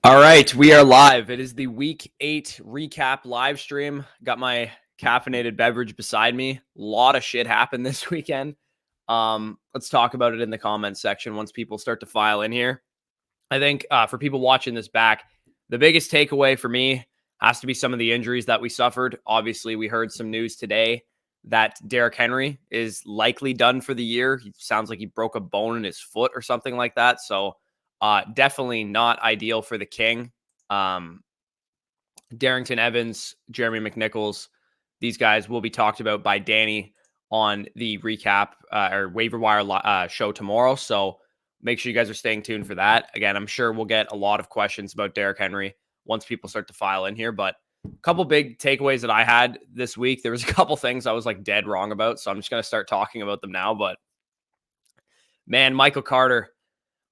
All right, we are live. It is the Week 8 recap live stream. Got my caffeinated beverage beside me. A lot of shit happened this weekend. Let's talk about it in the comments section once people start to file in here. I think for people watching this back, the biggest takeaway for me has to be some of the injuries that we suffered. Obviously, we heard some news today that Derrick Henry is likely done for the year. He sounds like he broke a bone in his foot or something like that. So definitely not ideal for the King. Darrington Evans, Jeremy McNichols, these guys will be talked about by Danny on the recap or waiver wire show tomorrow. So make sure you guys are staying tuned for that. Again, I'm sure we'll get a lot of questions about Derrick Henry once people start to file in here. But a couple big takeaways that I had this week. There was a couple things I was like dead wrong about. So I'm just going to start talking about them now. But man, Michael Carter,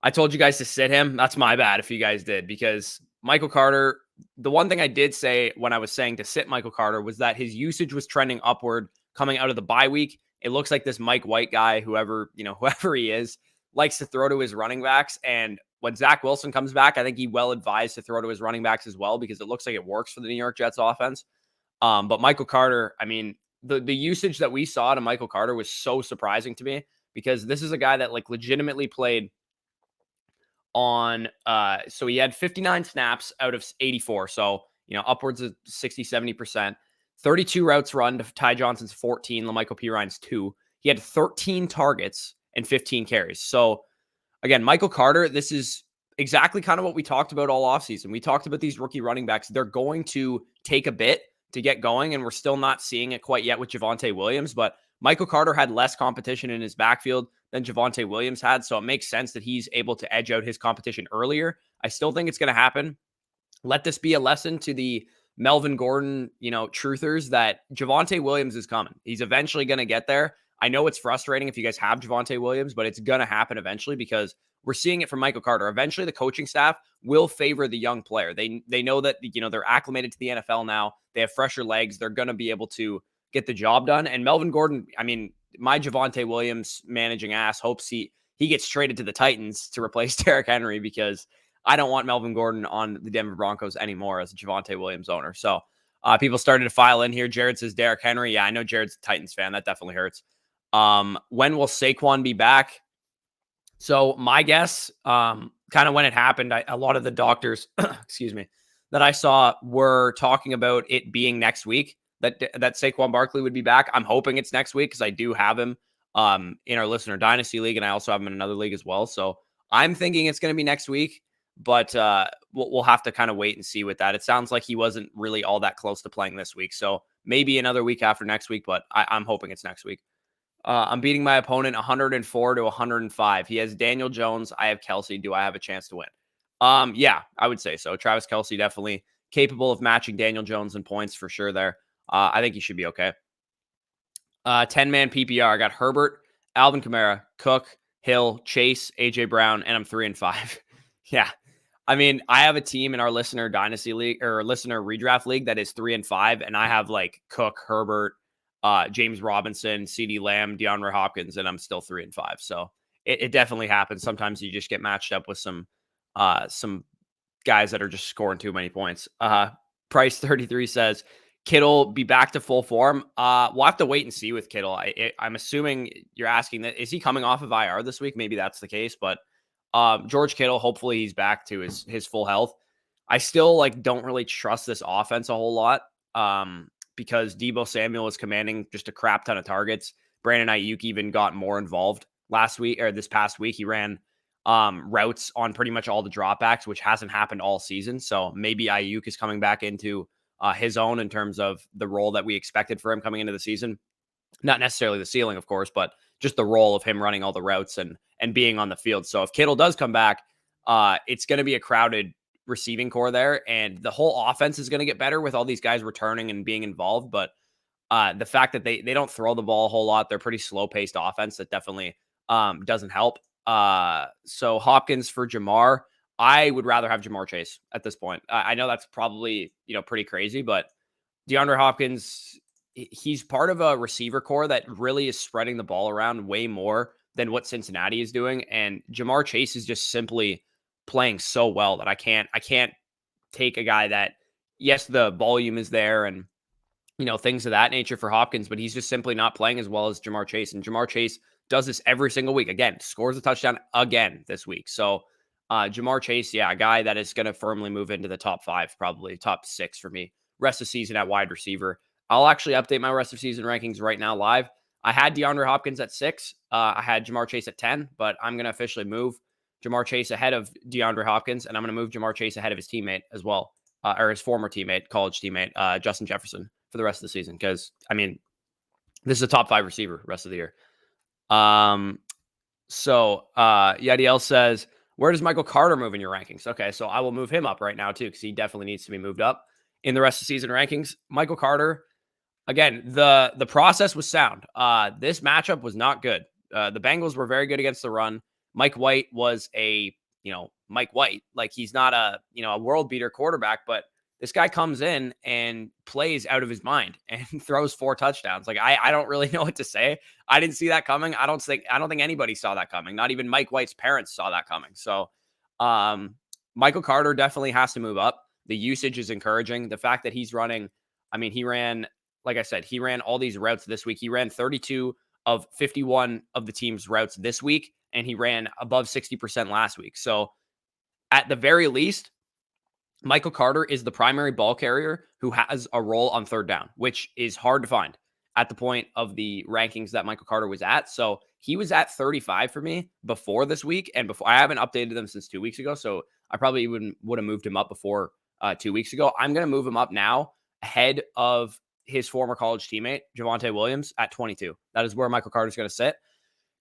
I told you guys to sit him. That's my bad if you guys did, because Michael Carter, the one thing I did say when I was saying to sit Michael Carter was that his usage was trending upward coming out of the bye week. It looks like this Mike White guy, whoever he is, likes to throw to his running backs. And when Zach Wilson comes back, I think he well advised to throw to his running backs as well, because it looks like it works for the New York Jets offense. But Michael Carter, I mean, the usage that we saw to Michael Carter was so surprising to me, because this is a guy that like legitimately played on so he had 59 snaps out of 84, so upwards of 60-70%. 32 routes run to Ty Johnson's 14, LaMichael Pirines 2. He had 13 targets and 15 carries. So again, Michael Carter, this is exactly kind of what we talked about all offseason. We talked about these rookie running backs. They're going to take a bit to get going, and we're still not seeing it quite yet with Javonte Williams, but Michael Carter had less competition in his backfield than Javonte Williams had, so it makes sense that he's able to edge out his competition earlier. I still think it's going to happen. Let this be a lesson to the Melvin Gordon, truthers, that Javonte Williams is coming. He's eventually going to get there. I know it's frustrating if you guys have Javonte Williams, but it's going to happen eventually, because we're seeing it from Michael Carter. Eventually, the coaching staff will favor the young player. They know that, they're acclimated to the NFL now. They have fresher legs. They're going to be able to get the job done. And Melvin Gordon, I mean, my Javonte Williams managing ass hopes he gets traded to the Titans to replace Derrick Henry, because I don't want Melvin Gordon on the Denver Broncos anymore as a Javonte Williams owner. So people started to file in here. Jared says Derrick Henry. Yeah, I know Jared's a Titans fan. That definitely hurts. When will Saquon be back? So my guess, kind of when it happened, a lot of the doctors, excuse me, that I saw were talking about it being next week, that Saquon Barkley would be back. I'm hoping it's next week, because I do have him in our listener dynasty league, and I also have him in another league as well. So I'm thinking it's going to be next week, but we'll have to kind of wait and see with that. It sounds like he wasn't really all that close to playing this week, so maybe another week after next week, but I'm hoping it's next week. I'm beating my opponent 104 to 105. He has Daniel Jones. I have Kelsey. Do I have a chance to win? Yeah, I would say so. Travis Kelsey definitely capable of matching Daniel Jones in points for sure there. I think he should be okay. 10-man PPR. I got Herbert, Alvin Kamara, Cook, Hill, Chase, AJ Brown, and I'm 3-5. Yeah. I mean, I have a team in our listener dynasty league or listener redraft league that is 3-5, and I have like Cook, Herbert, James Robinson, CeeDee Lamb, DeAndre Hopkins, and I'm still 3-5. So it definitely happens. Sometimes you just get matched up with some guys that are just scoring too many points. Price 33 says Kittle be back to full form. We'll have to wait and see with Kittle. I'm assuming you're asking that, is he coming off of IR this week? Maybe that's the case, but George Kittle, hopefully he's back to his full health. I still don't really trust this offense a whole lot. Because Deebo Samuel is commanding just a crap ton of targets. Brandon Ayuk even got more involved this past week. He ran routes on pretty much all the dropbacks, which hasn't happened all season. So maybe Ayuk is coming back into his own in terms of the role that we expected for him coming into the season. Not necessarily the ceiling, of course, but just the role of him running all the routes and being on the field. So if Kittle does come back, it's going to be a crowded receiving core there, and the whole offense is going to get better with all these guys returning and being involved. But the fact that they don't throw the ball a whole lot, they're pretty slow paced offense, that definitely doesn't help. So Hopkins for Jamar, I would rather have Jamar Chase at this point. I know that's probably pretty crazy, but DeAndre Hopkins, he's part of a receiver core that really is spreading the ball around way more than what Cincinnati is doing, and Jamar Chase is just simply playing so well that I can't take a guy that, yes, the volume is there and, things of that nature for Hopkins, but he's just simply not playing as well as Jamar Chase. And Jamar Chase does this every single week. Again, scores a touchdown again this week. So Jamar Chase, a guy that is going to firmly move into the top 5, probably top 6 for me. Rest of season at wide receiver. I'll actually update my rest of season rankings right now live. I had DeAndre Hopkins at 6. I had Jamar Chase at 10, but I'm going to officially move Jamar Chase ahead of DeAndre Hopkins, and I'm going to move Jamar Chase ahead of his teammate as well, or his former teammate, college teammate, Justin Jefferson, for the rest of the season. Because, this is a top 5 receiver rest of the year. Yadiel says, where does Michael Carter move in your rankings? Okay, so I will move him up right now too, because he definitely needs to be moved up in the rest of the season rankings. Michael Carter, again, the process was sound. This matchup was not good. The Bengals were very good against the run. Mike White was Mike White. Like, he's not a world beater quarterback, but this guy comes in and plays out of his mind and throws 4 touchdowns. Like, I don't really know what to say. I didn't see that coming. I don't think anybody saw that coming. Not even Mike White's parents saw that coming. So, Michael Carter definitely has to move up. The usage is encouraging. The fact that he's running, he ran all these routes this week. He ran 32 of 51 of the team's routes this week, and he ran above 60% last week. So at the very least, Michael Carter is the primary ball carrier who has a role on third down, which is hard to find at the point of the rankings that Michael Carter was at. So he was at 35 for me before this week, and before I haven't updated them since 2 weeks ago. So I probably would have moved him up before 2 weeks ago. I'm going to move him up now ahead of his former college teammate, Javonte Williams, at 22. That is where Michael Carter is going to sit.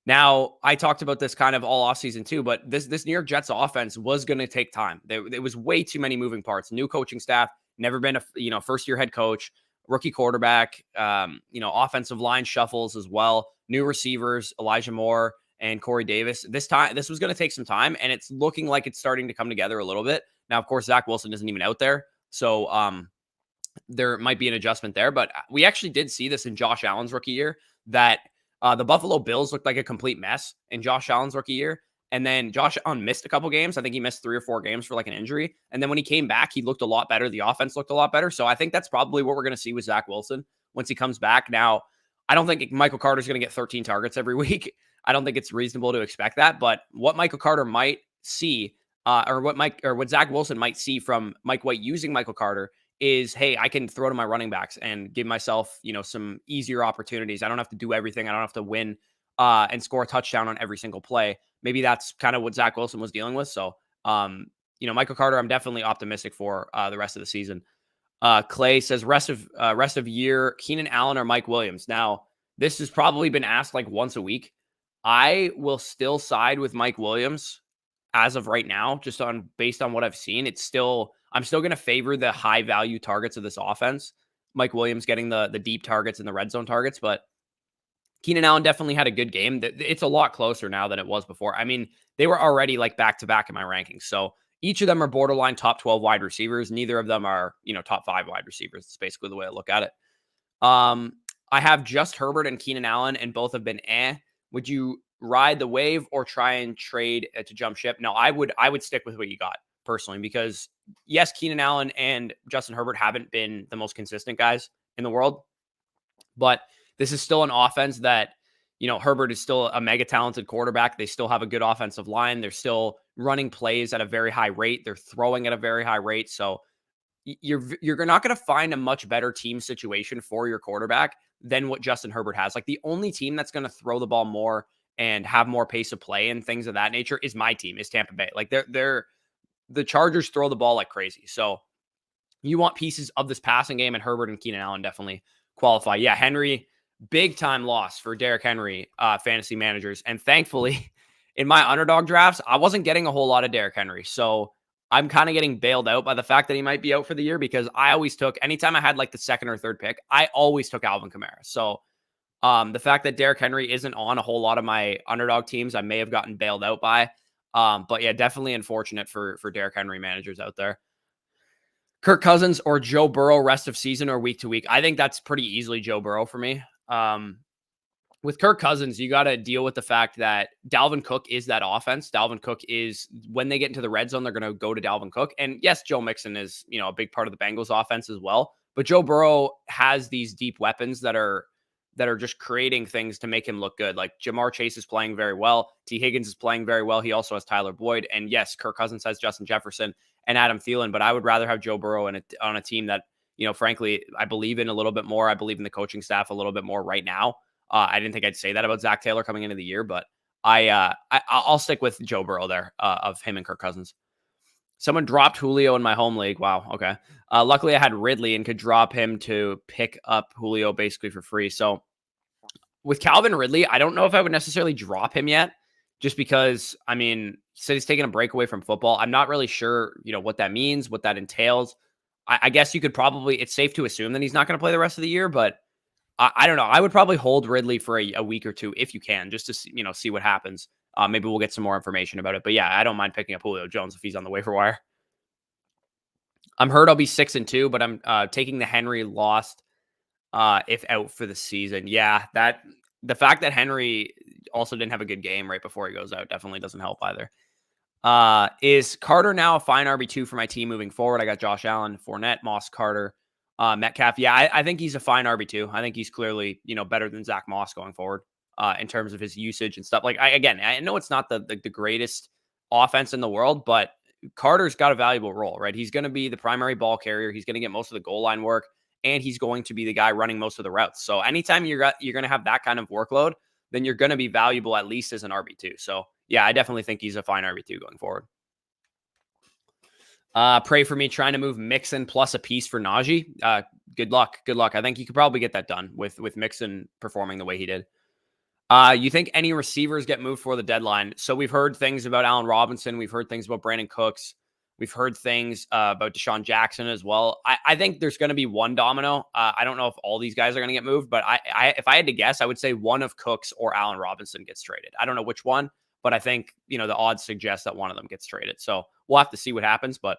Now, I talked about this kind of all offseason too, but this New York Jets offense was going to take time. There was way too many moving parts. New coaching staff, never been a first-year head coach, rookie quarterback, offensive line shuffles as well, new receivers, Elijah Moore and Corey Davis. This was going to take some time, and it's looking like it's starting to come together a little bit. Now, of course, Zach Wilson isn't even out there, so there might be an adjustment there. But we actually did see this in Josh Allen's rookie year, that the Buffalo Bills looked like a complete mess in Josh Allen's rookie year. And then Josh Allen missed a couple games. I think he missed 3 or 4 games for like an injury. And then when he came back, he looked a lot better. The offense looked a lot better. So I think that's probably what we're going to see with Zach Wilson once he comes back. Now, I don't think Michael Carter is going to get 13 targets every week. I don't think it's reasonable to expect that. But what Michael Carter might see, or what Zach Wilson might see from Mike White using Michael Carter, is, hey, I can throw to my running backs and give myself, some easier opportunities. I don't have to do everything. I don't have to win and score a touchdown on every single play. Maybe that's kind of what Zach Wilson was dealing with. So, Michael Carter, I'm definitely optimistic for the rest of the season. Clay says rest of year, Keenan Allen or Mike Williams. Now, this has probably been asked like once a week. I will still side with Mike Williams as of right now, just based on what I've seen. I'm still going to favor the high value targets of this offense. Mike Williams getting the deep targets and the red zone targets, but Keenan Allen definitely had a good game. It's a lot closer now than it was before. They were already like back to back in my rankings. So each of them are borderline top 12 wide receivers. Neither of them are, top 5 wide receivers. It's basically the way I look at it. I have just Herbert and Keenan Allen, and both have been Would you ride the wave or try and trade to jump ship? No, I would stick with what you got personally, because yes, Keenan Allen and Justin Herbert haven't been the most consistent guys in the world, but this is still an offense that, Herbert is still a mega talented quarterback. They still have a good offensive line. They're still running plays at a very high rate. They're throwing at a very high rate. So you're not going to find a much better team situation for your quarterback than what Justin Herbert has. Like, the only team that's going to throw the ball more and have more pace of play and things of that nature is my team, is Tampa Bay. Like, the Chargers throw the ball like crazy. So you want pieces of this passing game, and Herbert and Keenan Allen definitely qualify. Yeah, Henry, big time loss for Derrick Henry fantasy managers. And thankfully, in my underdog drafts, I wasn't getting a whole lot of Derrick Henry. So I'm kind of getting bailed out by the fact that he might be out for the year, because I always took, anytime I had like the second or third pick, I always took Alvin Kamara. So the fact that Derrick Henry isn't on a whole lot of my underdog teams, I may have gotten bailed out by. But yeah, definitely unfortunate for Derrick Henry managers out there. Kirk Cousins or Joe Burrow rest of season or week to week? I think that's pretty easily Joe Burrow for me. with Kirk Cousins, you got to deal with the fact that Dalvin Cook is that offense. Dalvin Cook is, when they get into the red zone, they're going to go to Dalvin Cook. And yes, Joe Mixon is, a big part of the Bengals offense as well. But Joe Burrow has these deep weapons that are just creating things to make him look good. Like Jamar Chase is playing very well. T. Higgins is playing very well. He also has Tyler Boyd. And yes, Kirk Cousins has Justin Jefferson and Adam Thielen. But I would rather have Joe Burrow on a team that, frankly, I believe in a little bit more. I believe in the coaching staff a little bit more right now. I didn't think I'd say that about Zach Taylor coming into the year, but I'll stick with Joe Burrow there of him and Kirk Cousins. Someone dropped Julio in my home league. Wow. Okay. Luckily, I had Ridley and could drop him to pick up Julio basically for free. So with Calvin Ridley, I don't know if I would necessarily drop him yet, just because, he said he's taking a break away from football. I'm not really sure, what that means, what that entails. I guess you could probably, it's safe to assume that he's not going to play the rest of the year, but I don't know. I would probably hold Ridley for a week or two if you can, just to see what happens. Maybe we'll get some more information about it. But yeah, I don't mind picking up Julio Jones if he's on the waiver wire. I'm hurt I'll be 6-2, but I'm taking the Henry lost if out for the season. Yeah, the fact that Henry also didn't have a good game right before he goes out definitely doesn't help either. Is Carter now a fine RB2 for my team moving forward? I got Josh Allen, Fournette, Moss, Carter. Metcalf, yeah, I think he's a fine RB2. I think he's clearly, better than Zach Moss going forward in terms of his usage and stuff. Like, I know it's not the greatest offense in the world, but Carter's got a valuable role, right? He's going to be the primary ball carrier. He's going to get most of the goal line work, and he's going to be the guy running most of the routes. So anytime you're going to have that kind of workload, then you're going to be valuable at least as an RB2. So yeah, I definitely think he's a fine RB2 going forward. Pray for me trying to move Mixon plus a piece for Najee. Good luck. I think you could probably get that done with Mixon performing the way he did. You think any receivers get moved for the deadline? So we've heard things about Allen Robinson. We've heard things about Brandon Cooks. We've heard things about Deshaun Jackson as well. I think there's going to be one domino. I don't know if all these guys are going to get moved, but if I had to guess, I would say one of Cooks or Allen Robinson gets traded. I don't know which one, but I think, the odds suggest that one of them gets traded. So we'll have to see what happens, but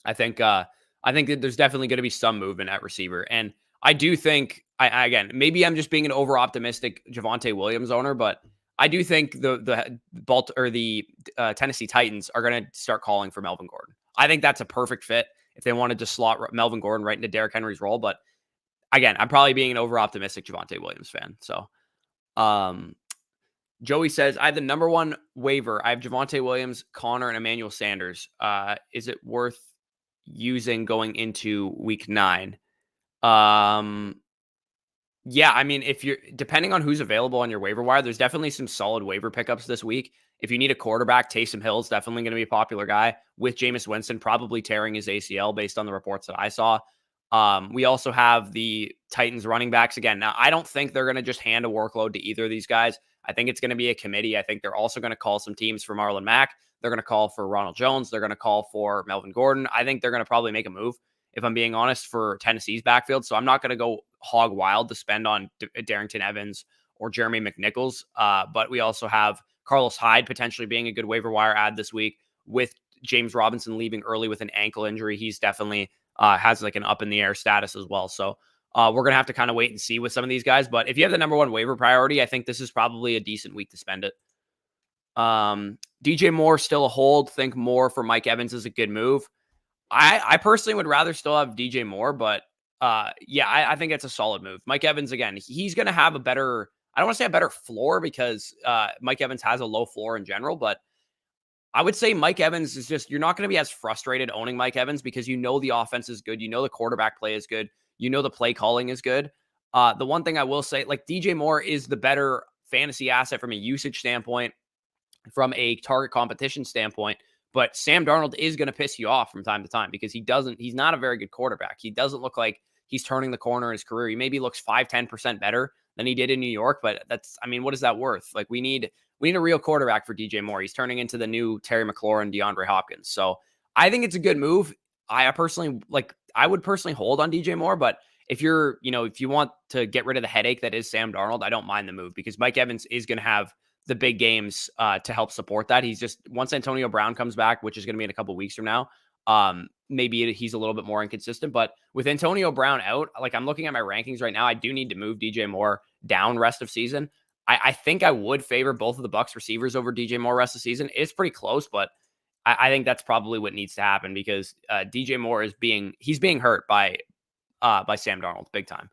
I think that there's definitely going to be some movement at receiver. And I do think, again, maybe I'm just being an over optimistic Javonte Williams owner, but I do think the Tennessee Titans are going to start calling for Melvin Gordon. I think that's a perfect fit if they wanted to slot Melvin Gordon right into Derrick Henry's role. But again, I'm probably being an over optimistic Javonte Williams fan. So, Joey says, I have the number one waiver. I have Javonte Williams, Connor, and Emmanuel Sanders. Is it worth using going into week 9? Yeah, if you're depending on who's available on your waiver wire, there's definitely some solid waiver pickups this week. If you need a quarterback, Taysom Hill's definitely going to be a popular guy, with Jameis Winston probably tearing his ACL based on the reports that I saw. We also have the Titans running backs again. Now, I don't think they're going to just hand a workload to either of these guys. I think it's going to be a committee. I think they're also going to call some teams for Marlon Mack. They're going to call for Ronald Jones. They're going to call for Melvin Gordon. I think they're going to probably make a move, if I'm being honest, for Tennessee's backfield. So I'm not going to go hog wild to spend on Darrington Evans or Jeremy McNichols. But we also have Carlos Hyde potentially being a good waiver wire add this week, with James Robinson leaving early with an ankle injury. He's definitely has like an up in the air status as well. So we're going to have to kind of wait and see with some of these guys. But if you have the number one waiver priority, I think this is probably a decent week to spend it. DJ Moore still a hold. Think Moore for Mike Evans is a good move. I personally would rather still have DJ Moore, but I think it's a solid move. Mike Evans, again, he's going to have a better, I don't want to say a better floor, because Mike Evans has a low floor in general, but I would say Mike Evans is just, you're not going to be as frustrated owning Mike Evans because the offense is good. The quarterback play is good. The play calling is good. The one thing I will say, like, DJ Moore is the better fantasy asset from a usage standpoint, from a target competition standpoint. But Sam Darnold is going to piss you off from time to time because he's not a very good quarterback. He doesn't look like he's turning the corner in his career. He maybe looks 5-10% better than he did in New York, but what is that worth? Like, we need a real quarterback for DJ Moore. He's turning into the new Terry McLaurin, DeAndre Hopkins. So I think it's a good move. I would personally hold on DJ Moore, but if you want to get rid of the headache that is Sam Darnold, I don't mind the move, because Mike Evans is going to have the big games to help support that. He's just, once Antonio Brown comes back, which is going to be in a couple weeks from now, Maybe he's a little bit more inconsistent, but with Antonio Brown out, like I'm looking at my rankings right now, I do need to move DJ Moore down rest of season. I think I would favor both of the Bucks receivers over DJ Moore rest of season. It's pretty close, but I think that's probably what needs to happen because DJ Moore he's being hurt by Sam Darnold big time.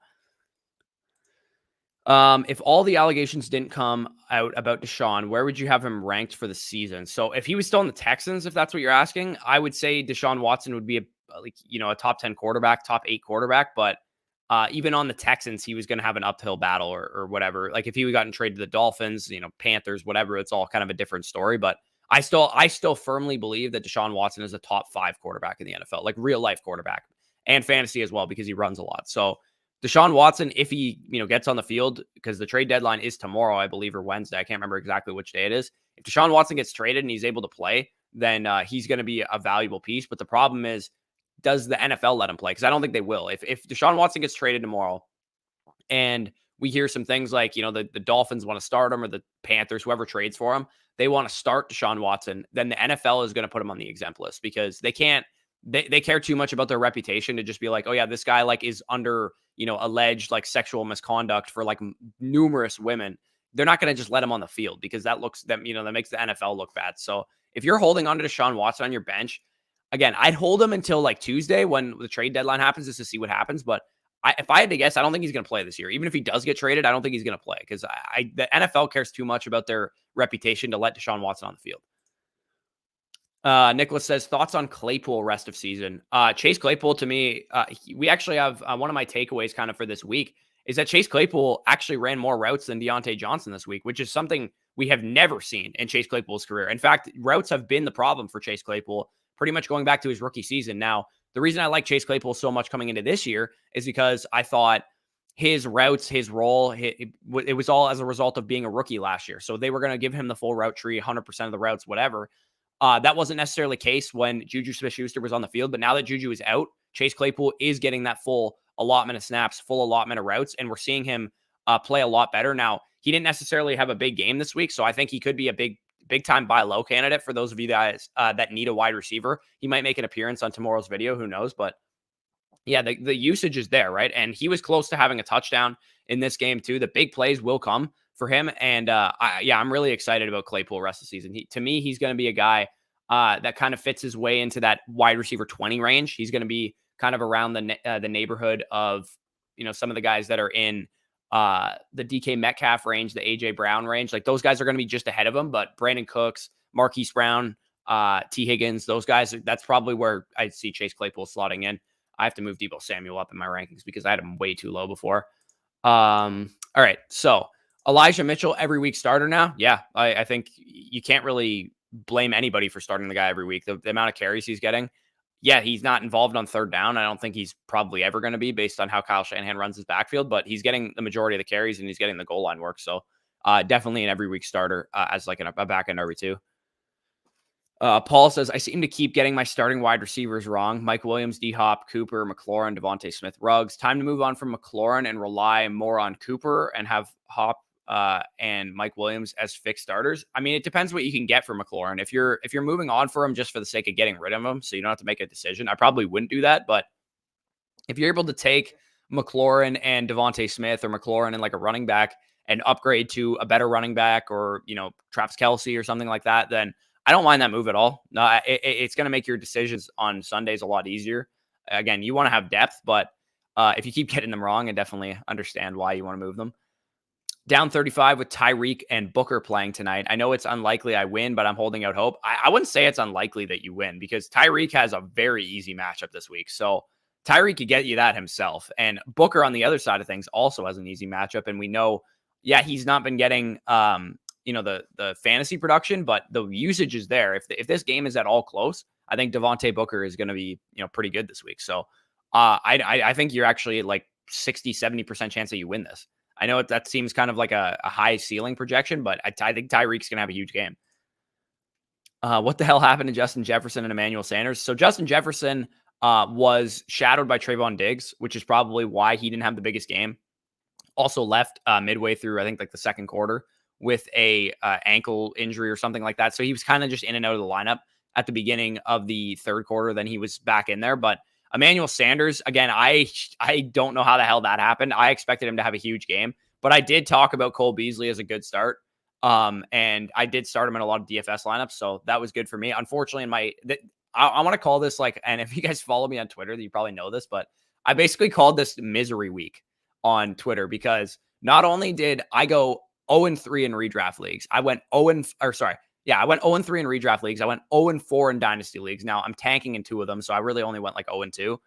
If all the allegations didn't come out about Deshaun, where would you have him ranked for the season? So if he was still in the Texans, if that's what you're asking, I would say Deshaun Watson would be a top 10 quarterback, top 8 quarterback. But even on the Texans, he was going to have an uphill battle or whatever. Like if he had gotten traded to the Dolphins, Panthers, whatever, it's all kind of a different story. But I still firmly believe that Deshaun Watson is a top 5 quarterback in the NFL, like real life quarterback and fantasy as well, because he runs a lot. So Deshaun Watson, if he, gets on the field, because the trade deadline is tomorrow, I believe, or Wednesday. I can't remember exactly which day it is. If Deshaun Watson gets traded and he's able to play, then he's going to be a valuable piece. But the problem is, does the NFL let him play? Because I don't think they will. If Deshaun Watson gets traded tomorrow and we hear some things like, the Dolphins want to start him or the Panthers, whoever trades for him, they want to start Deshaun Watson, then the NFL is going to put him on the exempt list because they can't. They care too much about their reputation to just be like, oh yeah, this guy is under, alleged sexual misconduct for numerous women. They're not going to just let him on the field because that makes the NFL look bad. So if you're holding on to Deshaun Watson on your bench, again, I'd hold him until Tuesday when the trade deadline happens just to see what happens. But if I had to guess, I don't think he's going to play this year. Even if he does get traded, I don't think he's going to play because the NFL cares too much about their reputation to let Deshaun Watson on the field. Nicholas says, thoughts on Claypool rest of season. Chase Claypool, to me, we actually have one of my takeaways kind of for this week is that Chase Claypool actually ran more routes than Deontay Johnson this week, which is something we have never seen in Chase Claypool's career. In fact, routes have been the problem for Chase Claypool pretty much going back to his rookie season. Now, the reason I like Chase Claypool so much coming into this year is because I thought his routes, his role, it was all as a result of being a rookie last year. So they were going to give him the full route tree, 100% of the routes, whatever. That wasn't necessarily the case when Juju Smith-Schuster was on the field, but now that Juju is out, Chase Claypool is getting that full allotment of snaps, full allotment of routes, and we're seeing him play a lot better. Now, he didn't necessarily have a big game this week, so I think he could be a big time buy low candidate for those of you guys that need a wide receiver. He might make an appearance on tomorrow's video, who knows? But yeah, the usage is there, right? And he was close to having a touchdown in this game too. The big plays will come for him. And I'm really excited about Claypool rest of the season. To me, he's going to be a guy that kind of fits his way into that wide receiver 20 range. He's going to be kind of around the neighborhood of, some of the guys that are in the DK Metcalf range, the AJ Brown range. Like those guys are going to be just ahead of him, but Brandon Cooks, Marquise Brown, T Higgins, those guys, that's probably where I see Chase Claypool slotting in. I have to move Deebo Samuel up in my rankings because I had him way too low before. All right. So Elijah Mitchell, every week starter now. Yeah. I think you can't really blame anybody for starting the guy every week. The amount of carries he's getting. Yeah, he's not involved on third down. I don't think he's probably ever going to be based on how Kyle Shanahan runs his backfield, but he's getting the majority of the carries and he's getting the goal line work. So definitely an every week starter as like a back end RB2. Paul says, I seem to keep getting my starting wide receivers wrong. Mike Williams, D-Hop, Cooper, McLaurin, Devontae Smith, Ruggs. Time to move on from McLaurin and rely more on Cooper and have Hop and Mike Williams as fixed starters. I mean, it depends what you can get for McLaurin. If you're moving on for him just for the sake of getting rid of him, so you don't have to make a decision, I probably wouldn't do that. But if you're able to take McLaurin and Devontae Smith or McLaurin and like a running back and upgrade to a better running back or, Travis Kelce or something like that, then I don't mind that move at all. No, it's going to make your decisions on Sundays a lot easier. Again, you want to have depth, but if you keep getting them wrong, I definitely understand why you want to move them. Down 35 with Tyreek and Booker playing tonight. I know it's unlikely I win, but I'm holding out hope. I wouldn't say it's unlikely that you win because Tyreek has a very easy matchup this week. So Tyreek could get you that himself. And Booker on the other side of things also has an easy matchup. And we know, he's not been getting the fantasy production, but the usage is there. If this game is at all close, I think Devontae Booker is going to be, pretty good this week. So I think you're actually like 60-70% chance that you win this. I know that seems kind of like a high ceiling projection, but I think Tyreek's going to have a huge game. What the hell happened to Justin Jefferson and Emmanuel Sanders? So Justin Jefferson was shadowed by Trayvon Diggs, which is probably why he didn't have the biggest game. Also left midway through, I think like the second quarter with a ankle injury or something like that. So he was kind of just in and out of the lineup. at the beginning of the third quarter, then he was back in there. But Emmanuel Sanders, again, I don't know how the hell that happened. I expected him to have a huge game, but I did talk about Cole Beasley as a good start. And I did start him in a lot of DFS lineups, so that was good for me. Unfortunately, I want to call this like, and if you guys follow me on Twitter, you probably know this, but I basically called this misery week on Twitter because not only did I go 0-3 in redraft leagues, I went 0 and I went 0-3 in redraft leagues. I went 0-4 in dynasty leagues. Now I'm tanking in 2 of them, so I really only went like 0-2.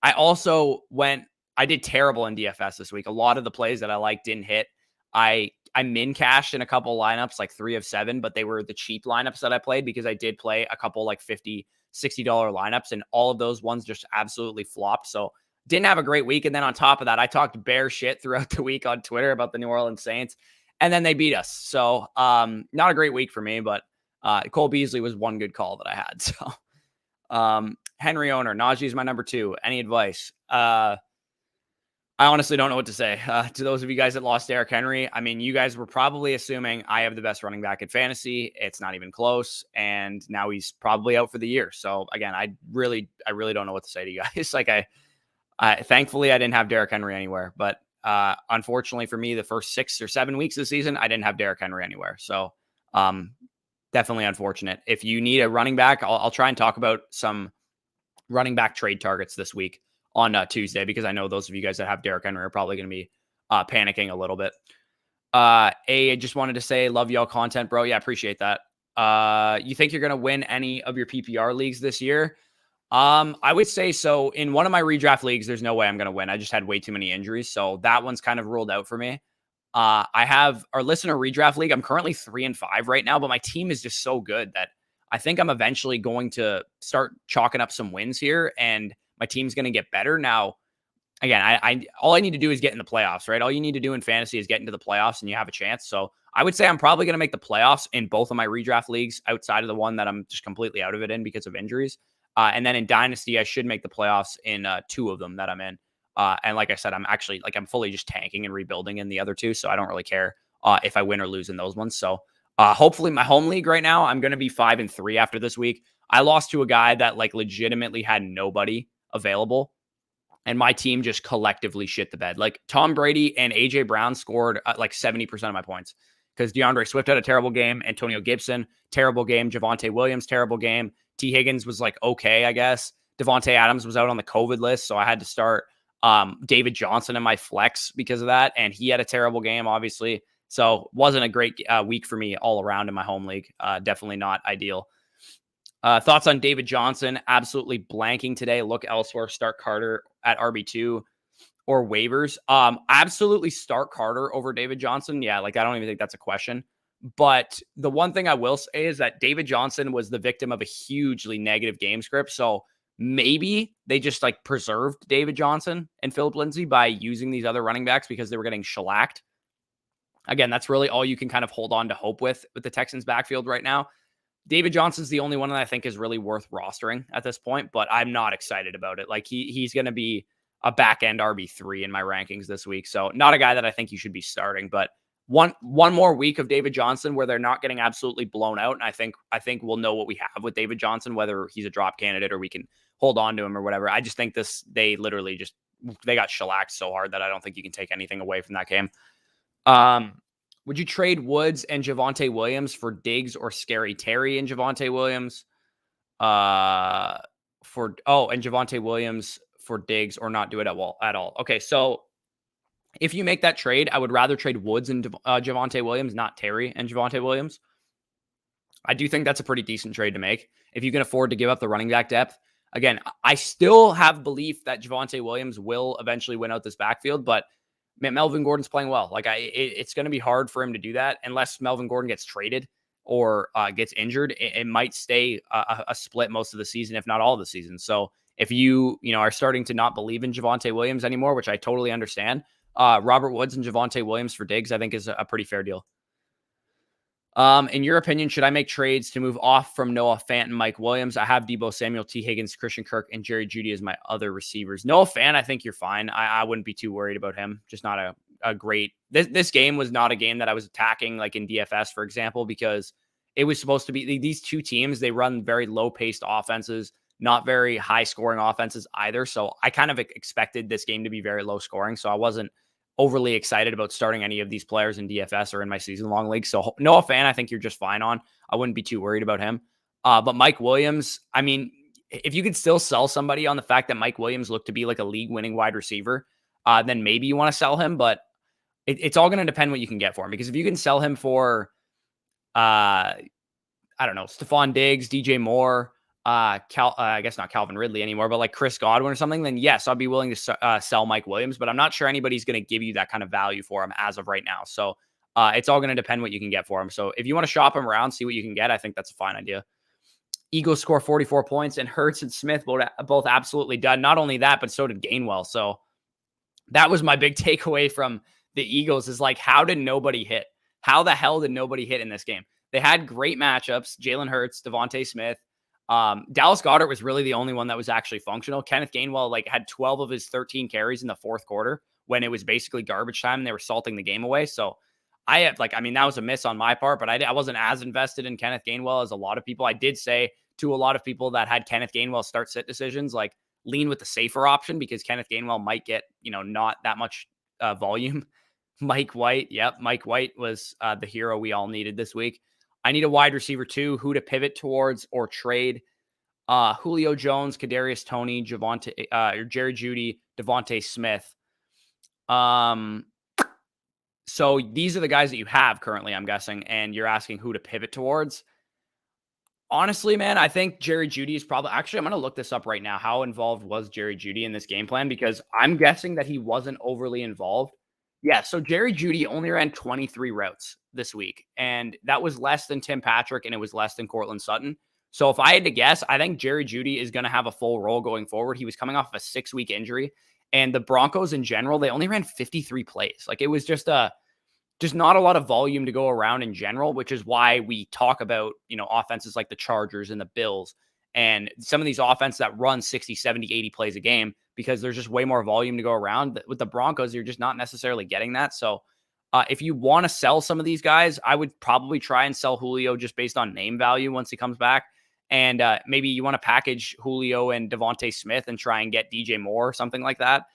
I did terrible in DFS this week. A lot of the plays that I liked didn't hit. I min cashed in a couple lineups, like 3 of 7, but they were the cheap lineups that I played because I did play a couple like $50, $60 lineups, and all of those ones just absolutely flopped. So didn't have a great week. And then on top of that, I talked bear shit throughout the week on Twitter about the New Orleans Saints, and then they beat us. So not a great week for me, but Cole Beasley was one good call that I had. So Henry owner, Najee is my number 2. Any advice? I honestly don't know what to say. To those of you guys that lost Derrick Henry, I mean, you guys were probably assuming I have the best running back in fantasy. It's not even close. And now he's probably out for the year. So again, I really don't know what to say to you guys. Like thankfully I didn't have Derrick Henry anywhere, but unfortunately for me, the first 6 or 7 weeks of the season, I didn't have Derrick Henry anywhere. So definitely unfortunate. If you need a running back, I'll try and talk about some running back trade targets this week on Tuesday, because I know those of you guys that have Derrick Henry are probably going to be panicking a little bit. I just wanted to say, love y'all content, bro. Yeah, appreciate that. You think you're going to win any of your PPR leagues this year? I would say so. In one of my redraft leagues, there's no way I'm going to win. I just had way too many injuries. So that one's kind of ruled out for me. I have our listener redraft league. I'm currently 3-5 right now, but my team is just so good that I think I'm eventually going to start chalking up some wins here, and my team's going to get better. Now, again, I all I need to do is get in the playoffs, right? All you need to do in fantasy is get into the playoffs and you have a chance. So I would say I'm probably going to make the playoffs in both of my redraft leagues outside of the one that I'm just completely out of it in because of injuries. And then in Dynasty, I should make the playoffs in 2 of them that I'm in. And like I said, I'm fully just tanking and rebuilding in the other 2. So I don't really care if I win or lose in those ones. So hopefully my home league right now, I'm going to be 5-3 after this week. I lost to a guy that like legitimately had nobody available, and my team just collectively shit the bed. Like Tom Brady and AJ Brown scored like 70% of my points because DeAndre Swift had a terrible game. Antonio Gibson, terrible game. Javonte Williams, terrible game. T. Higgins was like, okay, I guess. Devontae Adams was out on the COVID list, so I had to start David Johnson in my flex because of that, and he had a terrible game, obviously. So wasn't a great week for me all around in my home league. Definitely not ideal. Thoughts on David Johnson? Absolutely blanking today. Look elsewhere. Start Carter at RB2 or waivers. Absolutely start Carter over David Johnson. Yeah, like I don't even think that's a question. But the one thing I will say is that David Johnson was the victim of a hugely negative game script. So maybe they just like preserved David Johnson and Philip Lindsay by using these other running backs because they were getting shellacked. Again, that's really all you can kind of hold on to hope with the Texans backfield right now. David Johnson's the only one that I think is really worth rostering at this point, but I'm not excited about it. Like he's going to be a back end RB3 in my rankings this week. So not a guy that I think you should be starting, but one more week of David Johnson where they're not getting absolutely blown out. And I think we'll know what we have with David Johnson, whether he's a drop candidate or we can hold on to him or whatever. I just think they literally they got shellacked so hard that I don't think you can take anything away from that game. Would you trade Woods and Javonte Williams for Diggs or Scary Terry and Javonte Williams? And Javonte Williams for Diggs or not do it at all? Okay, so if you make that trade, I would rather trade Woods and Javonte Williams, not Terry and Javonte Williams. I do think that's a pretty decent trade to make if you can afford to give up the running back depth. Again, I still have belief that Javonte Williams will eventually win out this backfield, but Melvin Gordon's playing well. Like it's going to be hard for him to do that unless Melvin Gordon gets traded or gets injured. It might stay a split most of the season, if not all of the season. So if you are starting to not believe in Javonte Williams anymore, which I totally understand, Robert Woods and Javonte Williams for Diggs, I think is a pretty fair deal. In your opinion, should I make trades to move off from Noah Fant and Mike Williams? I have Deebo Samuel, T. Higgins, Christian Kirk, and Jerry Jeudy as my other receivers. Noah Fant, I think you're fine. I wouldn't be too worried about him. Just not a great... This game was not a game that I was attacking like in DFS, for example, because it was supposed to be these two teams. They run very low paced offenses, not very high scoring offenses either. So I kind of expected this game to be very low scoring. So I wasn't overly excited about starting any of these players in DFS or in my season long league. So Noah Fan, I think you're just fine on. I wouldn't be too worried about him. But Mike Williams, I mean, if you could still sell somebody on the fact that Mike Williams looked to be like a league winning wide receiver, then maybe you want to sell him. But it's all going to depend what you can get for him. Because if you can sell him for, I don't know, Stephon Diggs, DJ Moore, I guess not Calvin Ridley anymore, but like Chris Godwin or something, then yes, I'll be willing to sell Mike Williams, but I'm not sure anybody's going to give you that kind of value for him as of right now. So it's all going to depend what you can get for him. So if you want to shop him around, see what you can get, I think that's a fine idea. Eagles score 44 points, and Hurts and Smith both absolutely done. Not only that, but so did Gainwell. So that was my big takeaway from the Eagles is like, how did nobody hit? How the hell did nobody hit in this game? They had great matchups. Jalen Hurts, Devontae Smith. Dallas Goedert was really the only one that was actually functional. Kenneth Gainwell like had 12 of his 13 carries in the fourth quarter when it was basically garbage time and they were salting the game away. So that was a miss on my part, but I wasn't as invested in Kenneth Gainwell as a lot of people. I did say to a lot of people that had Kenneth Gainwell start sit decisions, like lean with the safer option because Kenneth Gainwell might get, not that much volume. Mike White. Yep. Mike White was the hero we all needed this week. I need a wide receiver too, who to pivot towards or trade. Julio Jones, Kadarius Toney, Jerry Jeudy, Devontae Smith. So these are the guys that you have currently, I'm guessing, and you're asking who to pivot towards. Honestly, man, I think Jerry Jeudy is probably actually, I'm going to look this up right now. How involved was Jerry Jeudy in this game plan? Because I'm guessing that he wasn't overly involved. Yeah, so Jerry Jeudy only ran 23 routes this week, and that was less than Tim Patrick, and it was less than Cortland Sutton. So if I had to guess, I think Jerry Jeudy is going to have a full role going forward. He was coming off of a 6-week injury, and the Broncos in general, they only ran 53 plays. Like it was just not a lot of volume to go around in general, which is why we talk about, offenses like the Chargers and the Bills and some of these offenses that run 60, 70, 80 plays a game because there's just way more volume to go around. With the Broncos, you're just not necessarily getting that. So if you want to sell some of these guys, I would probably try and sell Julio just based on name value once he comes back. And maybe you want to package Julio and Devontae Smith and try and get DJ Moore or something like that.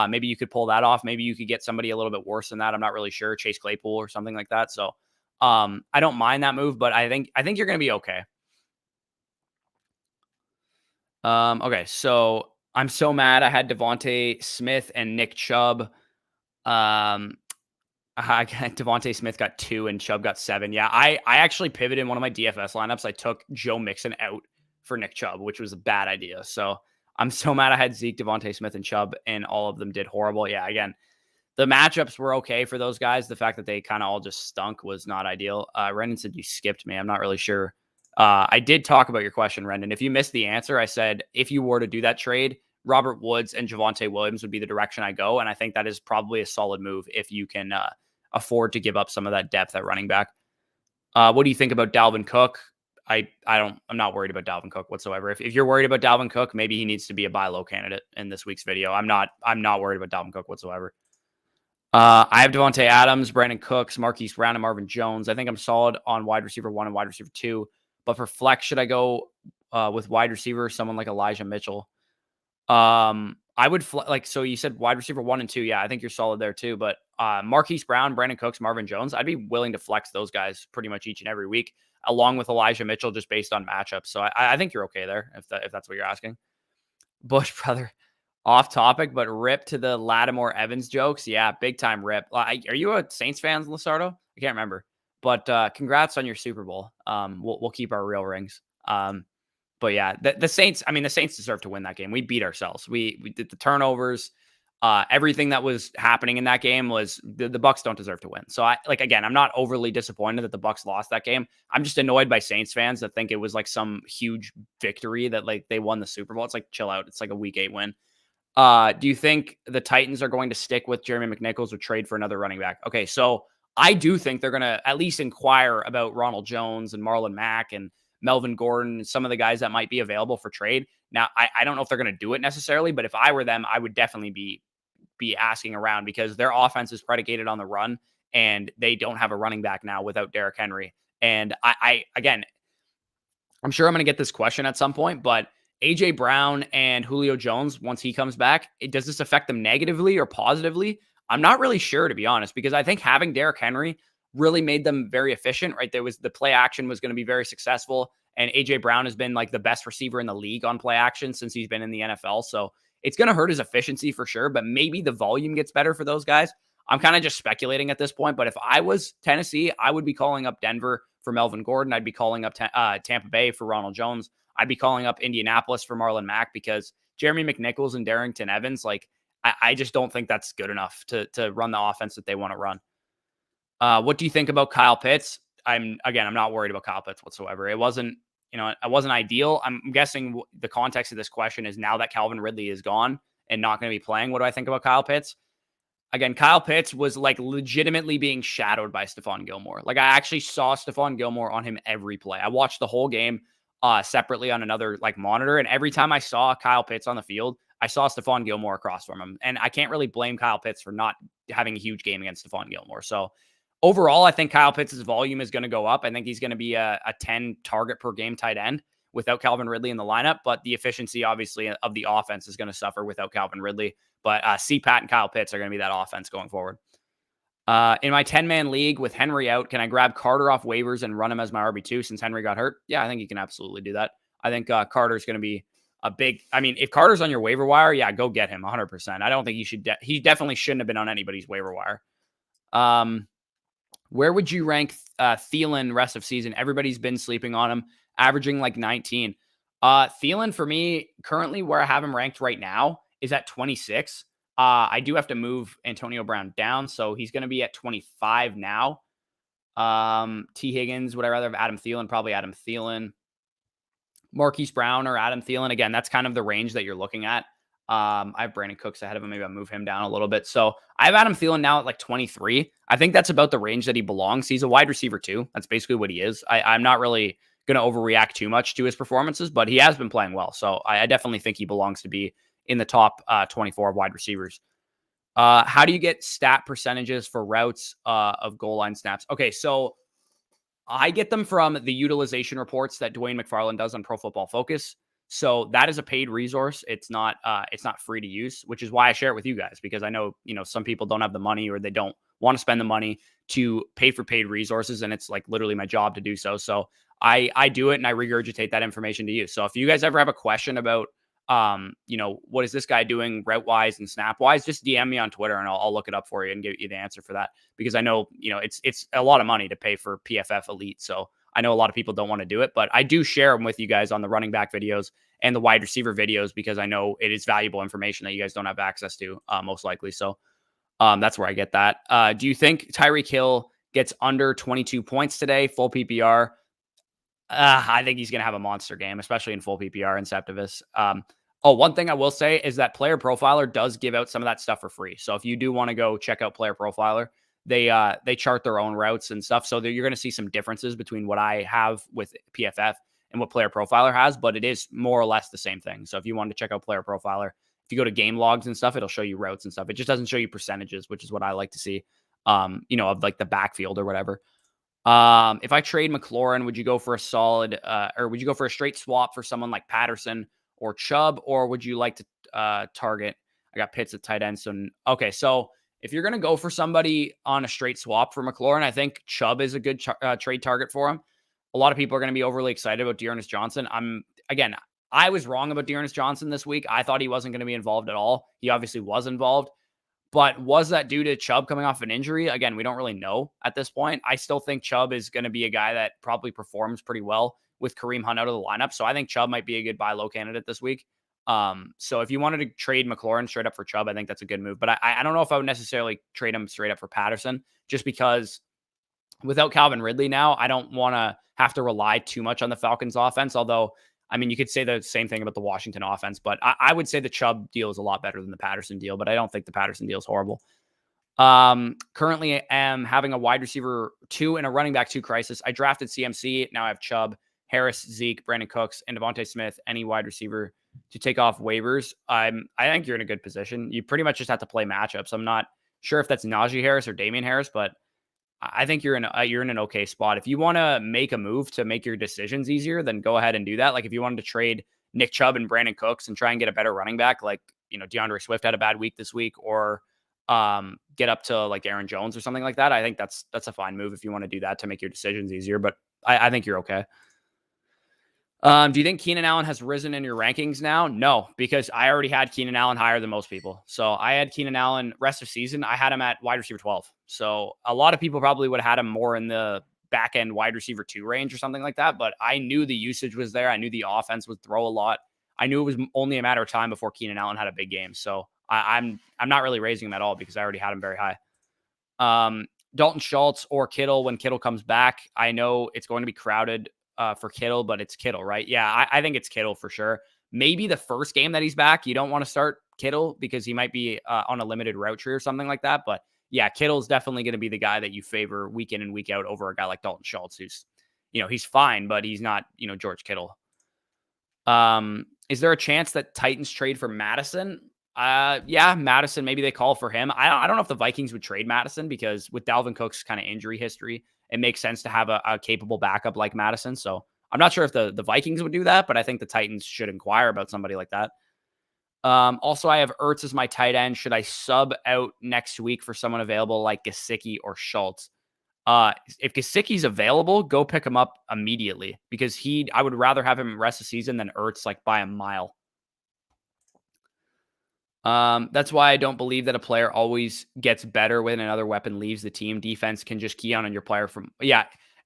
Maybe you could pull that off. Maybe you could get somebody a little bit worse than that. I'm not really sure. Chase Claypool or something like that. So I don't mind that move, but I think you're going to be okay. Okay, so I'm so mad. I had Devontae Smith and Nick Chubb. Devontae Smith got 2 and Chubb got 7. Yeah, I actually pivoted in one of my DFS lineups. I took Joe Mixon out for Nick Chubb, which was a bad idea. So I'm so mad I had Zeke, Devontae Smith, and Chubb, and all of them did horrible. Yeah, again, the matchups were okay for those guys. The fact that they kind of all just stunk was not ideal. Rendon said you skipped me. I'm not really sure. I did talk about your question, Rendon. If you missed the answer, I said if you were to do that trade, Robert Woods and Javonte Williams would be the direction I go. And I think that is probably a solid move if you can afford to give up some of that depth at running back. What do you think about Dalvin Cook? I'm not worried about Dalvin Cook whatsoever. If you're worried about Dalvin Cook, maybe he needs to be a buy low candidate in this week's video. I'm not worried about Dalvin Cook whatsoever. I have Devontae Adams, Brandon Cooks, Marquise Brown, and Marvin Jones. I think I'm solid on wide receiver 1 and wide receiver 2. But for flex, should I go with wide receiver, someone like Elijah Mitchell? I would so you said wide receiver 1 and 2. Yeah, I think you're solid there too. But Marquise Brown, Brandon Cooks, Marvin Jones, I'd be willing to flex those guys pretty much each and every week, along with Elijah Mitchell, just based on matchups. So I think you're okay there if that's what you're asking. Bush brother, off topic, but rip to the Lattimore Evans jokes. Yeah, big time rip. Are you a Saints fan, Lasardo? I can't remember. But congrats on your Super Bowl. We'll keep our real rings. But yeah, the Saints, the Saints deserve to win that game. We beat ourselves. We did the turnovers. Everything that was happening in that game was the Bucs don't deserve to win. So I'm not overly disappointed that the Bucs lost that game. I'm just annoyed by Saints fans that think it was like some huge victory that like they won the Super Bowl. It's like, chill out. It's like a week 8 win. Do you think the Titans are going to stick with Jeremy McNichols or trade for another running back? Okay, so I do think they're going to at least inquire about Ronald Jones and Marlon Mack and Melvin Gordon and some of the guys that might be available for trade. Now, I don't know if they're going to do it necessarily, but if I were them, I would definitely be asking around because their offense is predicated on the run and they don't have a running back now without Derrick Henry. And again, I'm sure I'm going to get this question at some point, but AJ Brown and Julio Jones, once he comes back, does this affect them negatively or positively? I'm not really sure, to be honest, because I think having Derrick Henry really made them very efficient, right? There was the play action was going to be very successful. And AJ Brown has been like the best receiver in the league on play action since he's been in the NFL. So it's going to hurt his efficiency for sure, but maybe the volume gets better for those guys. I'm kind of just speculating at this point, but if I was Tennessee, I would be calling up Denver for Melvin Gordon. I'd be calling up Tampa Bay for Ronald Jones. I'd be calling up Indianapolis for Marlon Mack because Jeremy McNichols and Darrington Evans, like, I just don't think that's good enough to run the offense that they want to run. What do you think about Kyle Pitts? I'm not worried about Kyle Pitts whatsoever. It wasn't ideal. I'm guessing the context of this question is now that Calvin Ridley is gone and not going to be playing. What do I think about Kyle Pitts? Again, Kyle Pitts was like legitimately being shadowed by Stephon Gilmore. Like I actually saw Stephon Gilmore on him every play. I watched the whole game separately on another like monitor. And every time I saw Kyle Pitts on the field, I saw Stephon Gilmore across from him. And I can't really blame Kyle Pitts for not having a huge game against Stephon Gilmore. So overall, I think Kyle Pitts' volume is going to go up. I think he's going to be a 10 target per game tight end without Calvin Ridley in the lineup. But the efficiency, obviously, of the offense is going to suffer without Calvin Ridley. But CPAT and Kyle Pitts are going to be that offense going forward. In my 10-man league with Henry out, can I grab Carter off waivers and run him as my RB2 since Henry got hurt? Yeah, I think you can absolutely do that. I think Carter's going to be a big... I mean, if Carter's on your waiver wire, yeah, go get him 100%. I don't think you should... he definitely shouldn't have been on anybody's waiver wire. Where would you rank Thielen rest of season? Everybody's been sleeping on him, averaging like 19. Thielen, for me, currently where I have him ranked right now, is at 26. I do have to move Antonio Brown down, so he's going to be at 25 now. T. Higgins, would I rather have Adam Thielen? Probably Adam Thielen. Marquise Brown or Adam Thielen. Again, that's kind of the range that you're looking at. I have Brandon Cooks ahead of him. Maybe I'll move him down a little bit. So I have Adam Thielen now at like 23. I think that's about the range that he belongs. He's a wide receiver too. That's basically what he is. I'm not really going to overreact too much to his performances, but he has been playing well. So I definitely think he belongs to be in the top 24 wide receivers. How do you get stat percentages for routes of goal line snaps? Okay, so I get them from the utilization reports that Dwayne McFarland does on Pro Football Focus. So that is a paid resource. It's not free to use, which is why I share it with you guys, because I know, some people don't have the money or they don't want to spend the money to pay for paid resources. And it's like literally my job to do so. So I do it and I regurgitate that information to you. So if you guys ever have a question about, what is this guy doing route wise and snap wise, just DM me on Twitter and I'll look it up for you and give you the answer for that, because I know, it's a lot of money to pay for PFF Elite. So I know a lot of people don't want to do it, but I do share them with you guys on the running back videos and the wide receiver videos, because I know it is valuable information that you guys don't have access to, most likely. So that's where I get that. Do you think Tyreek Hill gets under 22 points today, full PPR? I think he's going to have a monster game, especially in full PPR and Septivis. One thing I will say is that Player Profiler does give out some of that stuff for free. So if you do want to go check out Player Profiler, they chart their own routes and stuff. So you're going to see some differences between what I have with PFF and what Player Profiler has, but it is more or less the same thing. So if you want to check out Player Profiler, if you go to game logs and stuff, it'll show you routes and stuff. It just doesn't show you percentages, which is what I like to see, of like the backfield or whatever. If I trade McLaurin, would you go for a solid, or would you go for a straight swap for someone like Patterson or Chubb, or would you like to target? I got Pitts at tight end. So if you're going to go for somebody on a straight swap for McLaurin, I think Chubb is a good trade target for him. A lot of people are going to be overly excited about Dearness Johnson. I was wrong about Dearness Johnson this week. I thought he wasn't going to be involved at all. He obviously was involved. But was that due to Chubb coming off an injury? Again, we don't really know at this point. I still think Chubb is going to be a guy that probably performs pretty well with Kareem Hunt out of the lineup. So I think Chubb might be a good buy low candidate this week. So if you wanted to trade McLaurin straight up for Chubb, I think that's a good move. But I don't know if I would necessarily trade him straight up for Patterson, just because without Calvin Ridley now, I don't want to have to rely too much on the Falcons offense. Although, I mean, you could say the same thing about the Washington offense, but I would say the Chubb deal is a lot better than the Patterson deal, but I don't think the Patterson deal is horrible. Currently am having a wide receiver 2 and a running back 2 crisis. I drafted CMC. Now I have Chubb, Harris, Zeke, Brandon Cooks, and Devontae Smith, any wide receiver to take off waivers. I think you're in a good position. You pretty much just have to play matchups. I'm not sure if that's Najee Harris or Damian Harris, but I think you're in an okay spot. If you want to make a move to make your decisions easier, then go ahead and do that. Like if you wanted to trade Nick Chubb and Brandon Cooks and try and get a better running back, like DeAndre Swift had a bad week this week, or get up to like Aaron Jones or something like that. I think that's a fine move if you want to do that to make your decisions easier. But I think you're okay. Do you think Keenan Allen has risen in your rankings now? No, because I already had Keenan Allen higher than most people. So I had Keenan Allen rest of season. I had him at wide receiver 12. So a lot of people probably would have had him more in the back end wide receiver 2 range or something like that. But I knew the usage was there. I knew the offense would throw a lot. I knew it was only a matter of time before Keenan Allen had a big game. So I'm not really raising him at all because I already had him very high. Dalton Schultz or Kittle when Kittle comes back. I know it's going to be crowded for Kittle, but it's Kittle, right? Yeah, I think it's Kittle for sure. Maybe the first game that he's back, you don't want to start Kittle because he might be on a limited route tree or something like that. But yeah, Kittle's definitely going to be the guy that you favor week in and week out over a guy like Dalton Schultz, who's, he's fine, but he's not, George Kittle. Is there a chance that Titans trade for Madison? Yeah, Madison, maybe they call for him. I don't know if the Vikings would trade Madison because with Dalvin Cook's kind of injury history, it makes sense to have a capable backup like Madison. So I'm not sure if the Vikings would do that, but I think the Titans should inquire about somebody like that. Also, I have Ertz as my tight end. Should I sub out next week for someone available like Gesicki or Schultz? If Gesicki's available, go pick him up immediately because I would rather have him rest the season than Ertz like by a mile. That's why I don't believe that a player always gets better when another weapon leaves the team. Defense can just key on your player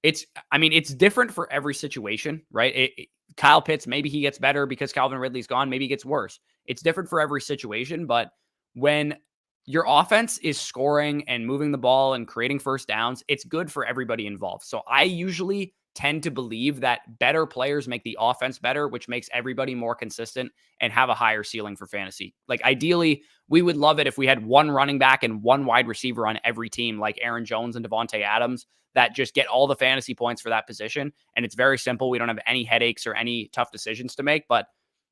it's different for every situation, right? Kyle Pitts, maybe he gets better because Calvin Ridley's gone. Maybe he gets worse. It's different for every situation, but when your offense is scoring and moving the ball and creating first downs, it's good for everybody involved. So I usually tend to believe that better players make the offense better, which makes everybody more consistent and have a higher ceiling for fantasy. Like ideally, we would love it if we had one running back and one wide receiver on every team, like Aaron Jones and Devontae Adams, that just get all the fantasy points for that position. And it's very simple. We don't have any headaches or any tough decisions to make, but